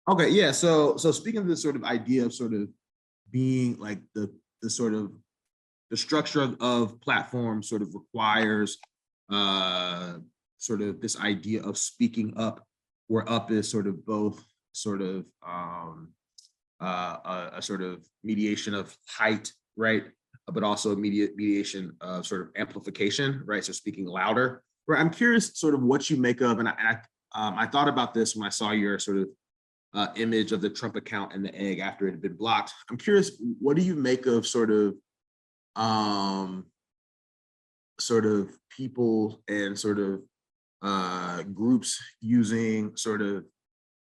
Okay, yeah. So speaking of this sort of idea of sort of being like the sort of the structure of platforms sort of requires sort of this idea of speaking up, where up is sort of both sort of a sort of mediation of height, right? But also mediation of sort of amplification, right? So speaking louder, right? I'm curious sort of what you make of, and I thought about this when I saw your sort of image of the Trump account and the egg after it had been blocked. I'm curious, what do you make of sort of people and sort of groups using sort of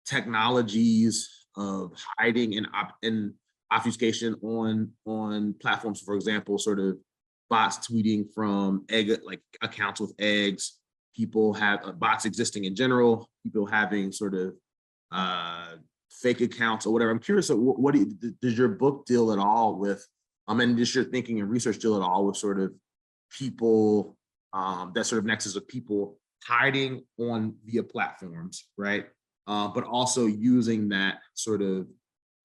technologies of hiding and obfuscation on platforms? For example, sort of bots tweeting from like accounts with eggs, people have bots existing in general, people having sort of fake accounts or whatever. I'm curious, what does your book deal at all with, and does your thinking and research deal at all with sort of people, that sort of nexus of people hiding on via platforms, right? But also using that sort of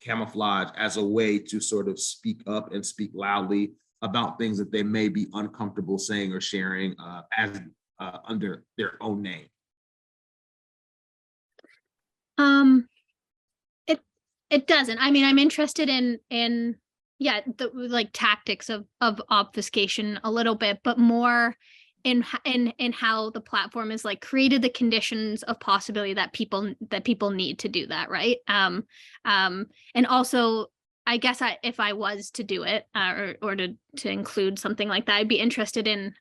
camouflage as a way to sort of speak up and speak loudly about things that they may be uncomfortable saying or sharing as under their own name. It doesn't. I mean, I'm interested in the like tactics of obfuscation a little bit, but more in how the platform is like created the conditions of possibility that people need to do that, right? And also, I guess if I was to do it, or to include something like that, I'd be interested in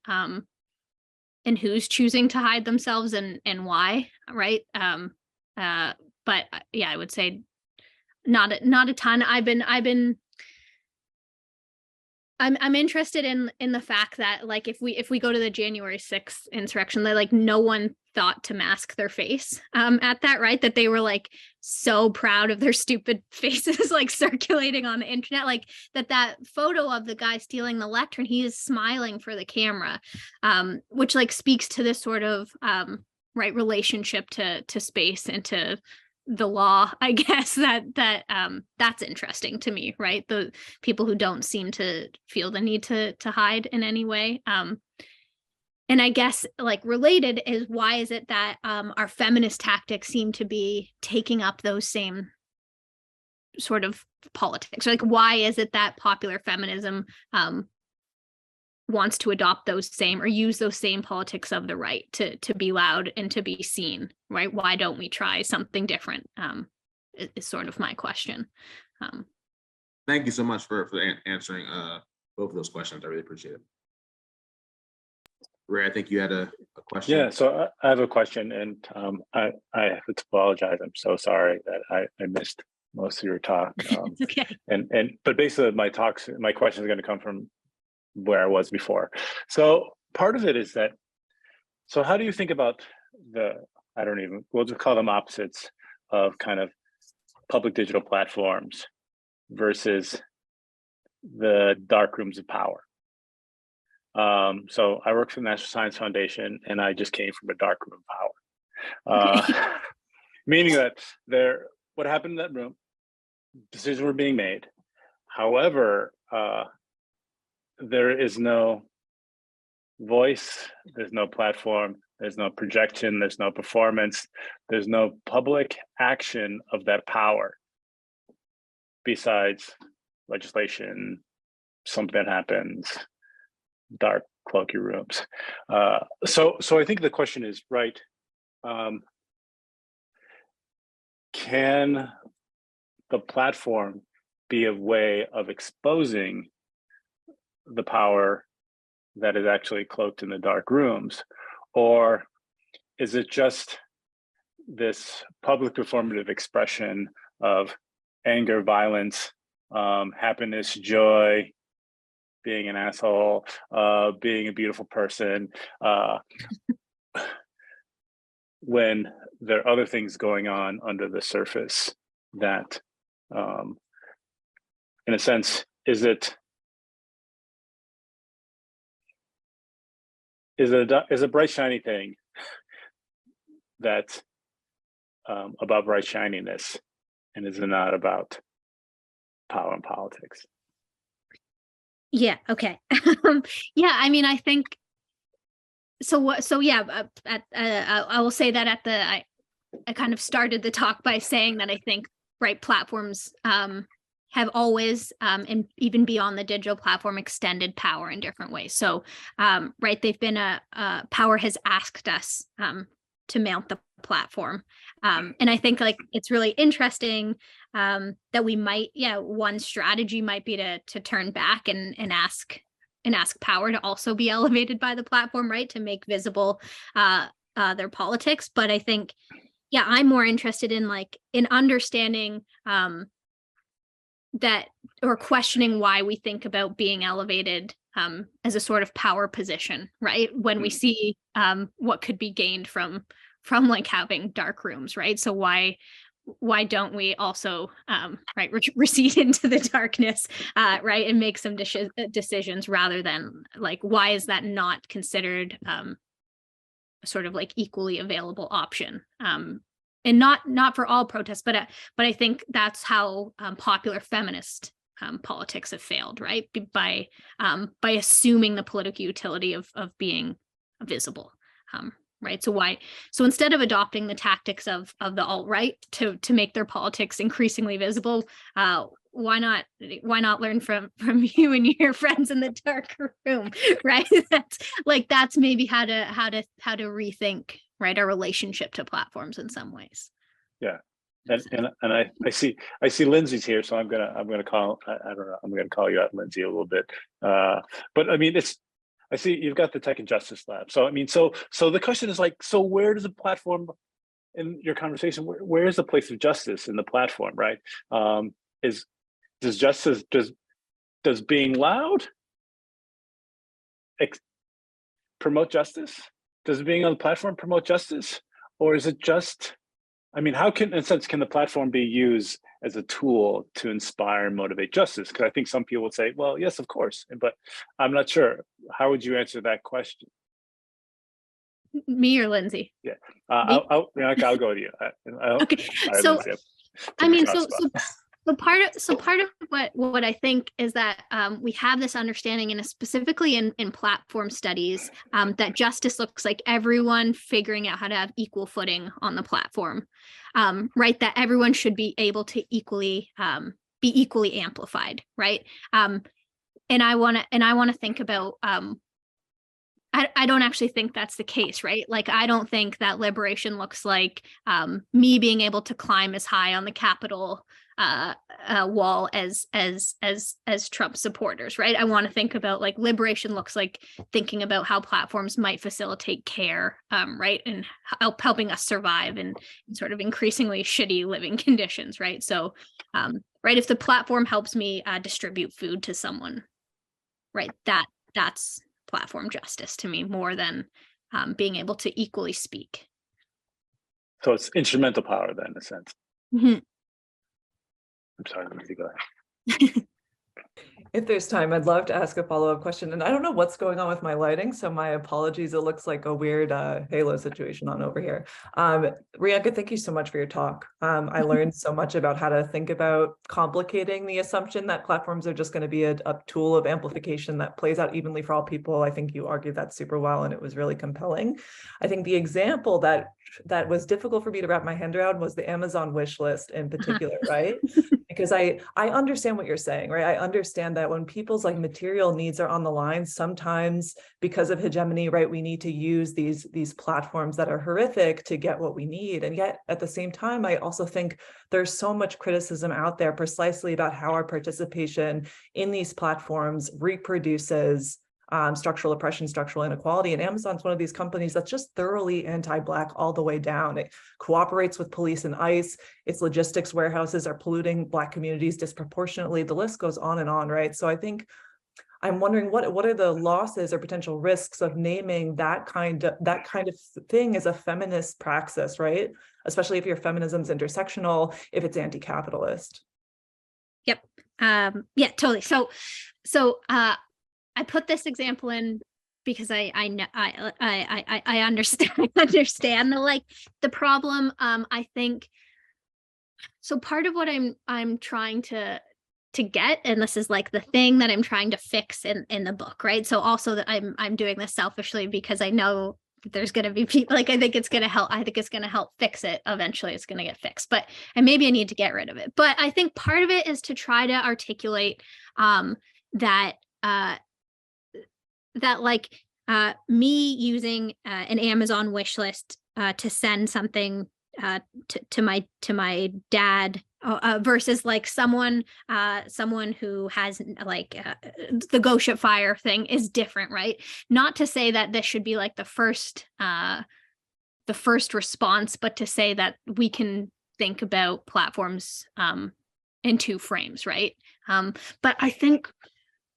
who's choosing to hide themselves and why, right? But yeah, I would say not a ton. I'm interested in the fact that like if we go to the January 6th insurrection, that like no one thought to mask their face at that, right? That they were like so proud of their stupid faces like circulating on the internet, like that photo of the guy stealing the lectern, he is smiling for the camera, which like speaks to this sort of right relationship to space and to the law, I guess, that's interesting to me, right? The people who don't seem to feel the need to hide in any way. And I guess like related is, why is it that our feminist tactics seem to be taking up those same sort of politics? Or like, why is it that popular feminism wants to adopt those same or use those same politics of the right to be loud and to be seen, right? Why don't we try something different? Is sort of my question. Thank you so much for answering both of those questions. I really appreciate it. Ray, I think you had a question. Yeah, so I have a question, and I have to apologize. I'm so sorry that I missed most of your talk. Okay. But basically my question is going to come from where I was before. So part of it is that, so how do you think about we'll just call them opposites of kind of public digital platforms versus the dark rooms of power? So I work for the National Science Foundation, and I just came from a dark room of power. Meaning that what happened in that room, decisions were being made. However, there is no voice, there's no platform, there's no projection, there's no performance, there's no public action of that power besides legislation, something happens, dark, cloaky rooms. So I think the question is, right, can the platform be a way of exposing the power that is actually cloaked in the dark rooms? Or is it just this public performative expression of anger, violence, happiness, joy, being an asshole, being a beautiful person, when there are other things going on under the surface that, in a sense, is a bright shiny thing that's about bright shininess, and is it not about power and politics? Yeah. Okay. Yeah. I mean, I think so. Yeah. I will say that I kind of started the talk by saying that I think right platforms have always and even beyond the digital platform extended power in different ways. So right, they've been power has asked us to mount the platform, and I think like it's really interesting that we might, one strategy might be to turn back and ask power to also be elevated by the platform, right, to make visible their politics. But I think, I'm more interested in understanding that, or questioning why we think about being elevated as a sort of power position, right? When we see what could be gained from like having dark rooms, right? So why don't we also right recede into the darkness, right, and make some decisions rather than like, why is that not considered sort of like equally available option? And not for all protests, but I think that's how popular feminist politics have failed, right? By assuming the political utility of being visible, right? So instead of adopting the tactics of the alt-right to make their politics increasingly visible, why not learn from you and your friends in the dark room, right? That's maybe how to rethink, right, our relationship to platforms in some ways. Yeah. And I see Lindsay's here, so I'm gonna call, I don't know, I'm gonna call you out, Lindsay, a little bit. But I mean, I see you've got the Tech and Justice Lab. So I mean, so the question is like, so where does a platform, in your conversation, where is the place of justice in the platform, right? Does being loud promote justice? Does being on the platform promote justice? Or is it just, I mean, how can, in a sense, can the platform be used as a tool to inspire and motivate justice? Because I think some people would say, well, yes, of course, but I'm not sure. How would you answer that question? Me or Lindsay? Yeah, Rianka, I'll go to you. Okay, right, so Lindsay, I mean, so part of what I think is that we have this understanding, and specifically in platform studies, that justice looks like everyone figuring out how to have equal footing on the platform, right? That everyone should be able to be equally amplified, right? And I want to think about. I don't actually think that's the case, right? Like, I don't think that liberation looks like me being able to climb as high on the Capitol wall as Trump supporters, right? I want to think about, like, liberation looks like thinking about how platforms might facilitate care, right, and helping us survive in sort of increasingly shitty living conditions, right? So, right, if the platform helps me distribute food to someone, right, that's platform justice to me, more than being able to equally speak. So it's instrumental power then, in a sense. Mm-hmm. I'm sorry, let me go ahead. If there's time, I'd love to ask a follow-up question. And I don't know what's going on with my lighting, so my apologies. It looks like a weird halo situation on over here. Rianka, thank you so much for your talk. I learned so much about how to think about complicating the assumption that platforms are just going to be a tool of amplification that plays out evenly for all people. I think you argued that super well, and it was really compelling. I think the example that was difficult for me to wrap my hand around was the Amazon wish list in particular, right? Because I understand what you're saying, right? I understand that when people's like material needs are on the line, sometimes because of hegemony, right, we need to use these platforms that are horrific to get what we need. And yet at the same time, I also think there's so much criticism out there precisely about how our participation in these platforms reproduces structural oppression, structural inequality. And Amazon's one of these companies that's just thoroughly anti-Black all the way down. It cooperates with police and ICE. Its logistics warehouses are polluting Black communities disproportionately. The list goes on and on, right? So I think I'm wondering what are the losses or potential risks of naming that kind of thing as a feminist praxis, right? Especially if your feminism's intersectional, if it's anti-capitalist. Yep. Yeah, totally. So I put this example in because I understand the problem. I think so. Part of what I'm trying to get, and this is like the thing that I'm trying to fix in the book, right? So also that I'm doing this selfishly because I know that there's going to be people, like, I think it's going to help. I think it's going to help fix it. Eventually it's going to get fixed, and maybe I need to get rid of it. But I think part of it is to try to articulate that like me using an Amazon wish list to send something to my dad versus like someone who has like the Go Ship Fire thing is different, right? Not to say that this should be like the first response, but to say that we can think about platforms in two frames, right? But I think,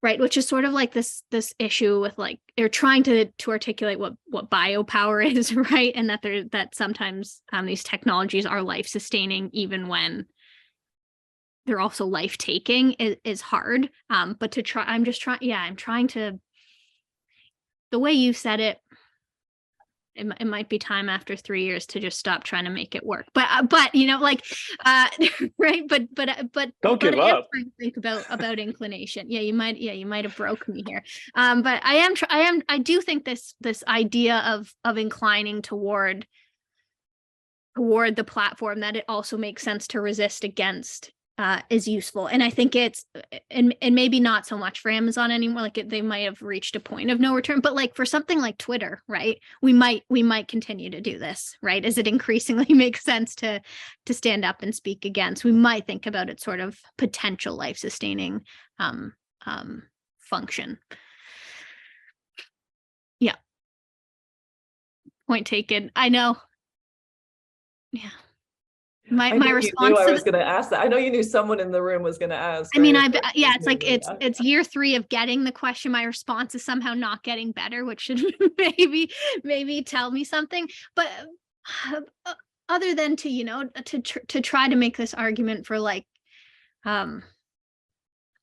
right, which is sort of like this issue with like you're trying to articulate what biopower is, right? And that sometimes these technologies are life sustaining even when they're also life taking is hard. But to try, I'm trying to, the way you said it, it might be time after 3 years to just stop trying to make it work. But you know, like, right. But don't give up. Trying to think about inclination. Yeah, you might have broken me here. But I do think this idea of inclining toward the platform, that it also makes sense to resist against is useful. And I think it's, and maybe not so much for Amazon anymore, like they might have reached a point of no return, but like for something like Twitter, right? We might continue to do this, right? As it increasingly makes sense to stand up and speak against, we might think about its sort of potential life sustaining function. Yeah. Point taken. I know. Yeah. My I knew response you knew I to was going to ask that. I know you knew someone in the room was going to ask. I mean, right? yeah, it's like it's year 3 of getting the question. My response is somehow not getting better, which should maybe tell me something. But other than to, you know, to try to make this argument for like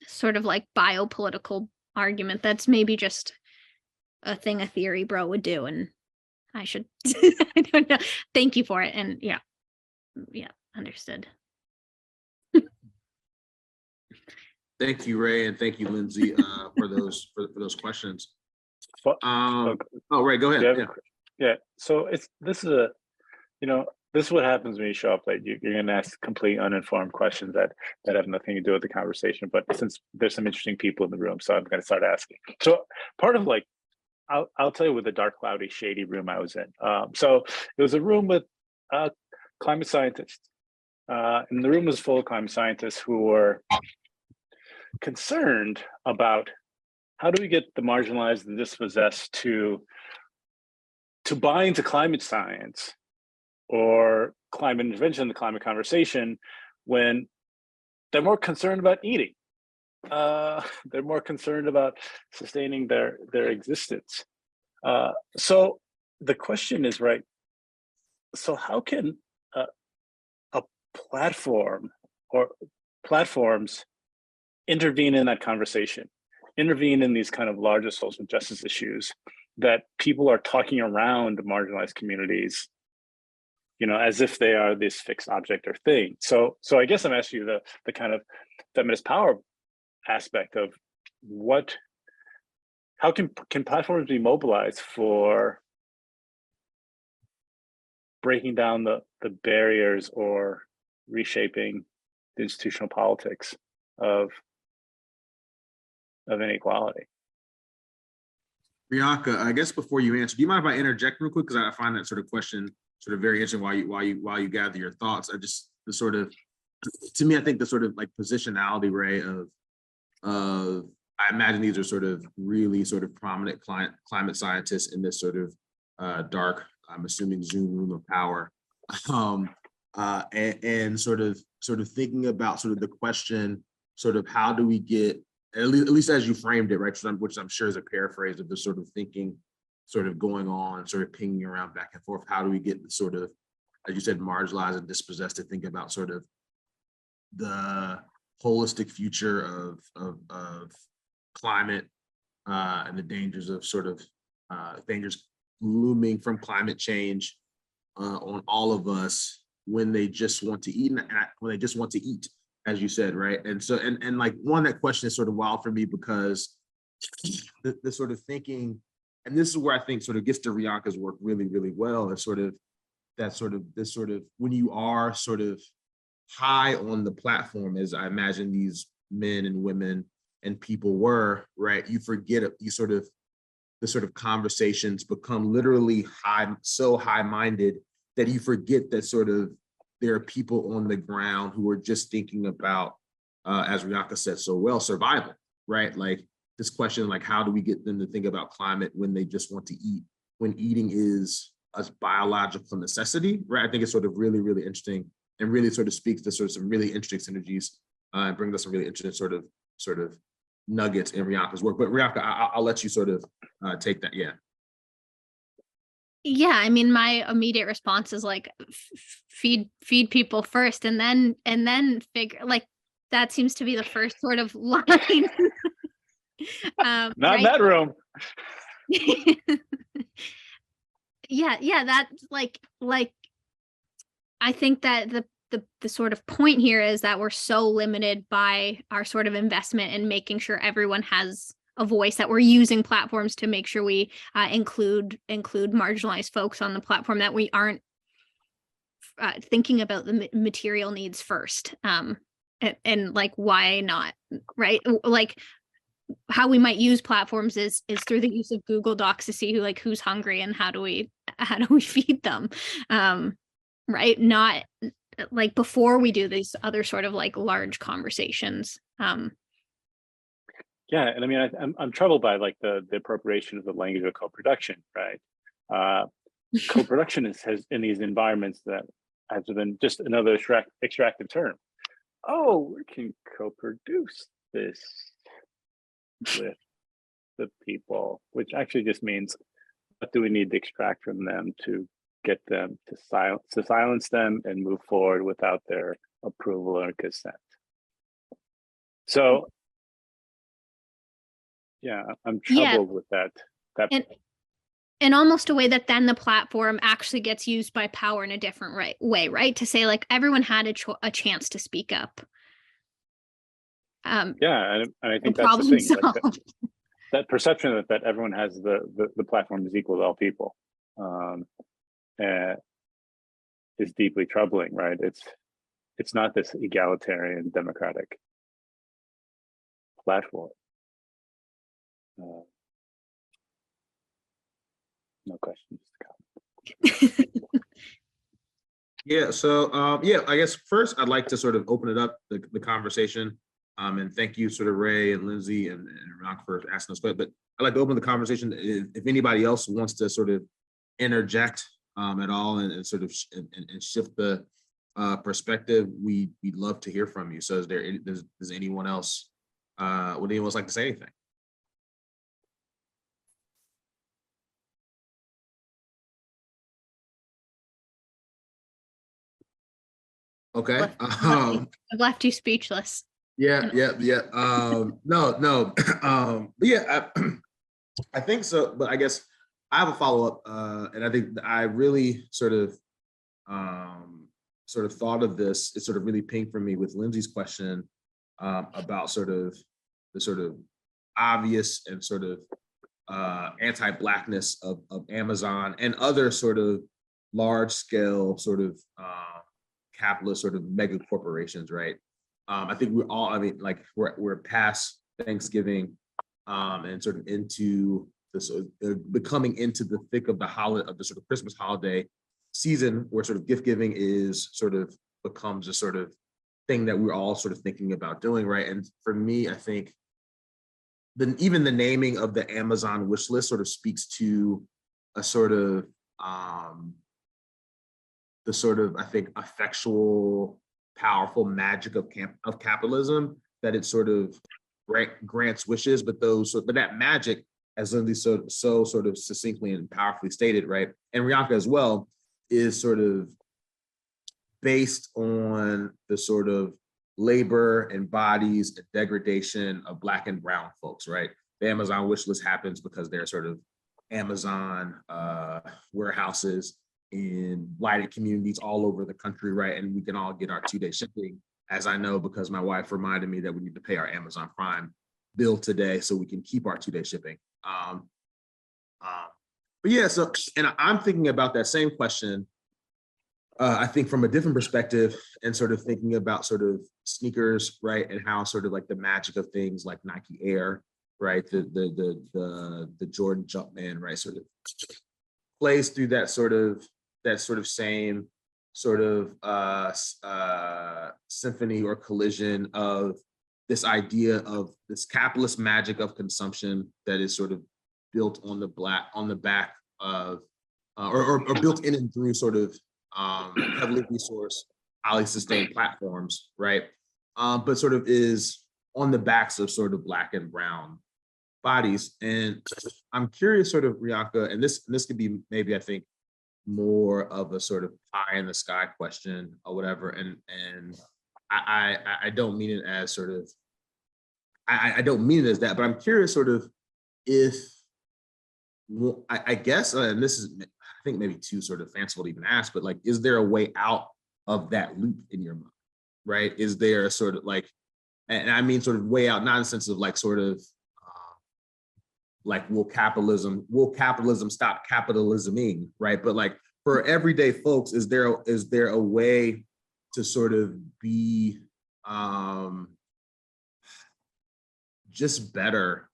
sort of like biopolitical argument, that's maybe just a thing a theory bro would do, and I should I don't know. Thank you for it. And yeah, understood. Thank you, Ray, and thank you, Lindsay, for those questions. Oh, Ray, go ahead. Yeah. So this is what happens when you show up late. You're going to ask complete uninformed questions that have nothing to do with the conversation. But since there's some interesting people in the room, so I'm going to start asking. So part of like, I'll tell you with the dark, cloudy, shady room I was in. So it was a room with climate scientists, and the room was full of climate scientists who were concerned about how do we get the marginalized and dispossessed to buy into climate science or climate intervention, the climate conversation, when they're more concerned about eating. They're more concerned about sustaining their existence. So the question is, right, so how can a platform or platforms intervene in that conversation, intervene in these kind of larger social justice issues that people are talking around marginalized communities, you know, as if they are this fixed object or thing. So I guess I'm asking you the kind of feminist power aspect of how can platforms be mobilized for breaking down the barriers or reshaping the institutional politics of inequality? Rianka, I guess before you answer, do you mind if I interject real quick? Because I find that sort of question sort of very interesting while you gather your thoughts. To me, I think the sort of like positionality, Ray, of I imagine these are sort of really sort of prominent climate scientists in this sort of dark, I'm assuming, Zoom room of power, and sort of thinking about sort of the question, sort of how do we get, at least as you framed it, right, which I'm sure is a paraphrase of the sort of thinking sort of going on, sort of pinging around back and forth. How do we get the sort of, as you said, marginalized and dispossessed to think about sort of the holistic future of climate and the dangers of sort of dangers looming from climate change on all of us when they just want to eat, as you said, right? And so, and like that question is sort of wild for me because the sort of thinking, and this is where I think sort of gets to Rianka's work really, really well, is sort of this sort of when you are sort of high on the platform, as I imagine these men and women and people were, right? You forget it, the sort of conversations become literally so high-minded that you forget that sort of there are people on the ground who are just thinking about, as Rianka said so well, survival, right? Like this question, like how do we get them to think about climate when they just want to eat, when eating is a biological necessity, right? I think it's sort of really, really interesting and really sort of speaks to sort of some really interesting synergies and brings us some really interesting sort of nuggets in Rianka's work. But Rianka, I'll let you sort of take that. Yeah. Yeah, I mean, my immediate response is like feed people first, and then figure, like that seems to be the first sort of line. Not right? in that room. yeah, that's like I think that the sort of point here is that we're so limited by our sort of investment in making sure everyone has a voice, that we're using platforms to make sure we include marginalized folks on the platform, that we aren't thinking about the material needs first. and like, why not, right? Like, how we might use platforms is through the use of Google Docs to see who's hungry and how do we feed them, right? Not like before we do these other sort of like large conversations. Yeah, and I mean, I'm troubled by like the appropriation of the language of co-production, right? Co-production has in these environments that has been just another extractive term. Oh, we can co-produce this with the people, which actually just means what do we need to extract from them to get them to silence them and move forward without their approval or consent. So yeah, I'm troubled with that. And almost a way that then the platform actually gets used by power in a different way, right? To say like everyone had a chance to speak up. Yeah, and I think that's the thing. Like that perception that everyone has the platform is equal to all people is deeply troubling, right? It's not this egalitarian democratic platform. No questions. Yeah, so yeah, I guess first I'd like to sort of open it up, the conversation. And thank you sort of Ray and Lindsay and Rianka for asking us, but I'd like to open the conversation. If anybody else wants to sort of interject at all and sort of and shift the perspective, we'd love to hear from you. So does anyone else, would anyone else like to say anything? Okay. I've left you speechless. Yeah. No. But yeah, I think so. But I guess I have a follow-up, and I think I really sort of thought of this. It sort of really pinged for me with Lindsay's question about sort of the sort of obvious and sort of anti-Blackness of Amazon and other sort of large-scale sort of capitalist sort of mega corporations, right? I think we're all, I mean, like we're past Thanksgiving and sort of into the becoming into the thick of the sort of Christmas holiday season, where sort of gift giving is sort of becomes a sort of thing that we're all sort of thinking about doing, right? And for me, I think even the naming of the Amazon wish list sort of speaks to a sort of the sort of, I think, effectual, powerful magic of capitalism, that it sort of grants wishes, but that magic, as Lindsay so sort of succinctly and powerfully stated, right, and Rianka as well, is sort of based on the sort of labor and bodies and degradation of Black and brown folks, right? The Amazon wish list happens because they're sort of Amazon warehouses in blighted communities all over the country, right? And we can all get our 2-day shipping, as I know, because my wife reminded me that we need to pay our Amazon Prime bill today so we can keep our 2-day shipping. But yeah, so, and I'm thinking about that same question, I think from a different perspective, and sort of thinking about sort of sneakers, right? And how sort of like the magic of things like Nike Air, right? The Jordan Jumpman, right? Sort of plays through that sort of same sort of symphony or collision of this idea of this capitalist magic of consumption that is sort of built on the back of or built in and through sort of heavily resourced, highly sustained platforms, right? But sort of is on the backs of sort of Black and brown bodies. And I'm curious, sort of, Rianka, and this could be maybe, I think, more of a sort of pie in the sky question or whatever. And I don't mean it as sort of, I don't mean it as that, but I'm curious sort of if, I guess, and this is, I think maybe too sort of fanciful to even ask, but like, is there a way out of that loop in your mind, right? Is there a sort of like, and I mean sort of way out, not in the sense of like sort of, like will capitalism stop capitalisming, right? But like for everyday folks, is there a way to sort of be just better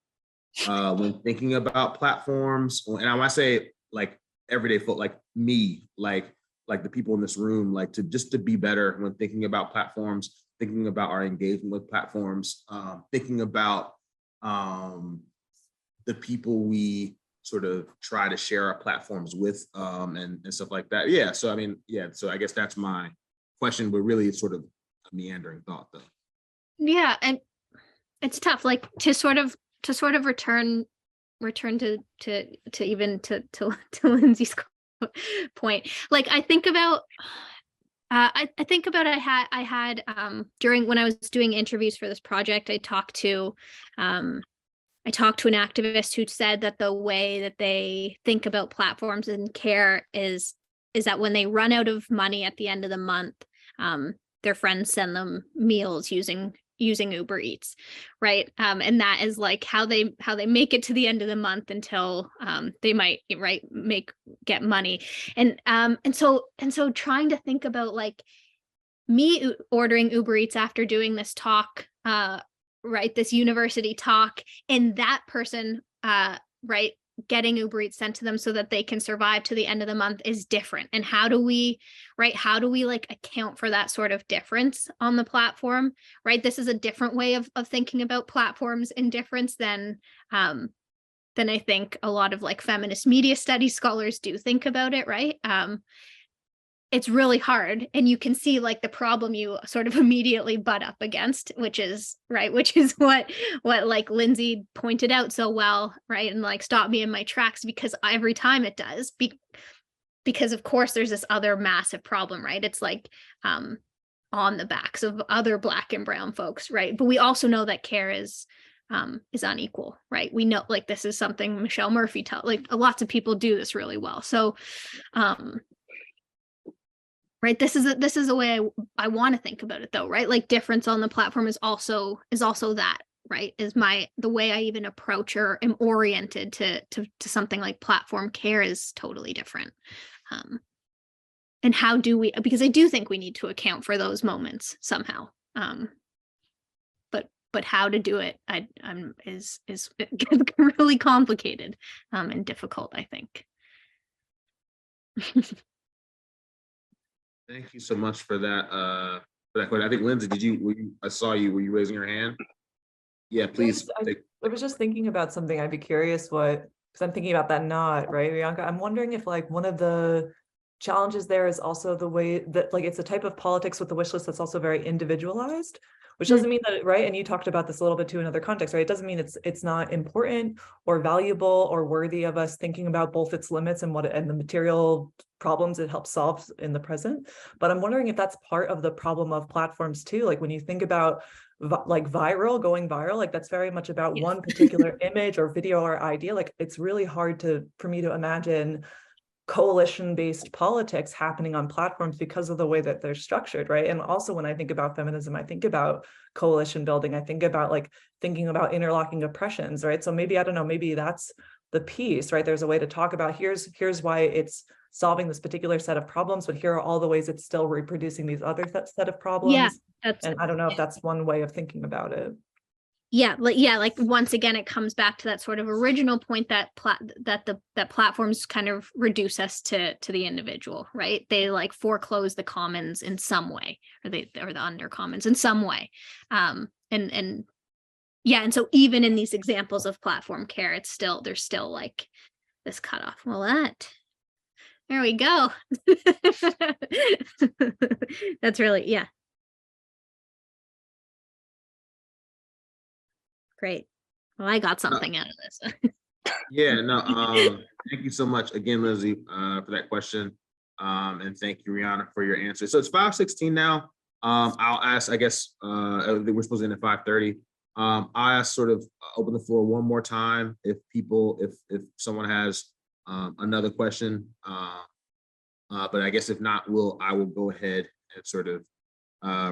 when thinking about platforms. And I want to say like everyday folk, like me, like the people in this room, like to just to be better when thinking about platforms, thinking about our engagement with platforms, thinking about the people we sort of try to share our platforms with, and stuff like that. Yeah. So I mean, yeah. So I guess that's my question, but really it's sort of a meandering thought, though. Yeah, and it's tough, like to sort of return to Lindsay's point. Like I think about I think about I had during when I was doing interviews for this project, I talked to an activist who said that the way that they think about platforms and care is that when they run out of money at the end of the month, their friends send them meals using Uber Eats, right? And that is like how they make it to the end of the month until they might get money. And so trying to think about like me ordering Uber Eats after doing this talk, right, this university talk, and that person right, getting Uber Eats sent to them so that they can survive to the end of the month is different. And how do we like account for that sort of difference on the platform, right? This is a different way of thinking about platforms and difference than I think a lot of like feminist media studies scholars do think about it, right? It's really hard, and you can see like the problem you sort of immediately butt up against, which is what like Lindsay pointed out so well, right? And like stop me in my tracks, because every time it does, because of course there's this other massive problem, right? It's like on the backs of other Black and brown folks, right? But we also know that care is unequal, right? We know like this is something Michelle Murphy like lots of people do this really well. So right, this is a way I want to think about it, though, right? Like difference on the platform is also that, right? Is the way I even approach or am oriented to something like platform care is totally different. And how do we, because I do think we need to account for those moments somehow. But how to do it is really complicated and difficult, I think. Thank you so much for that. For that question. I think Lindsay, I saw you. Were you raising your hand? Yeah, please. I was just thinking about something. I'd be curious because I'm thinking about that knot, right, Rianka? I'm wondering if like one of the challenges there is also the way that like it's a type of politics with the wish list that's also very individualized, which doesn't mean that, right? And you talked about this a little bit too in other contexts, right? It doesn't mean it's not important or valuable or worthy of us thinking about both its limits and the material problems it helps solve in the present. But I'm wondering if that's part of the problem of platforms too. Like when you think about like going viral, like that's very much about one particular image or video or idea. Like it's really hard for me to imagine coalition-based politics happening on platforms because of the way that they're structured, right? And also when I think about feminism, I think about coalition building. I think about like thinking about interlocking oppressions, right? So maybe, I don't know, maybe that's the piece, right? There's a way to talk about here's why it's solving this particular set of problems, but here are all the ways it's still reproducing these other set of problems. And I don't know if that's one way of thinking about it. Like once again, it comes back to that sort of original point that that platforms kind of reduce us to the individual, right? They like foreclose the commons in some way, or the under commons in some way. And so even in these examples of platform care, there's still like this cutoff. Well, there we go. That's really, yeah. Great. Well, I got something out of this. Yeah, no, thank you so much again, Lindsay, for that question. And thank you, Rihanna, for your answer. So it's 5:16 now. I'll ask, I guess, we're supposed to end at 5:30. I'll ask sort of open the floor one more time if someone has another question. But I guess if not, I will go ahead and sort of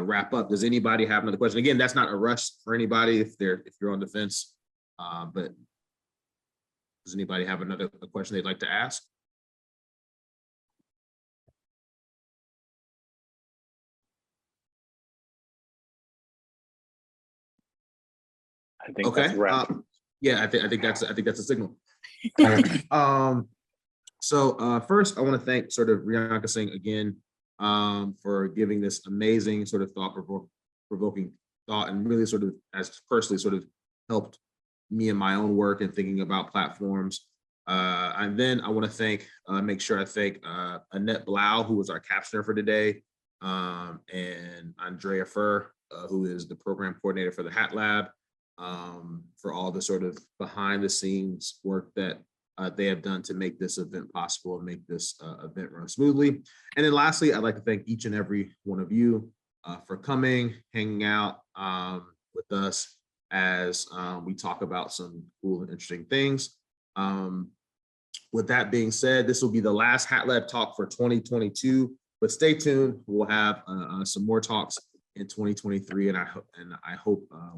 wrap up. Does anybody have another question? Again, that's not a rush for anybody if you're on the fence. But does anybody have a question they'd like to ask? I think that's Okay. a wrap. Yeah, I think that's a signal. So first, I want to thank sort of Rianka Singh again for giving this amazing sort of thought-provoking thought, and really sort of as personally sort of helped me in my own work and thinking about platforms. And then I want to make sure I thank Annette Blau, who was our captioner for today, and Andrea Furr, who is the program coordinator for the Hat Lab, for all the sort of behind the scenes work that they have done to make this event possible and make this event run smoothly. And then lastly, I'd like to thank each and every one of you for coming, hanging out with us as we talk about some cool and interesting things. With that being said, this will be the last Hat Lab talk for 2022, but stay tuned. We'll have some more talks in 2023, and I hope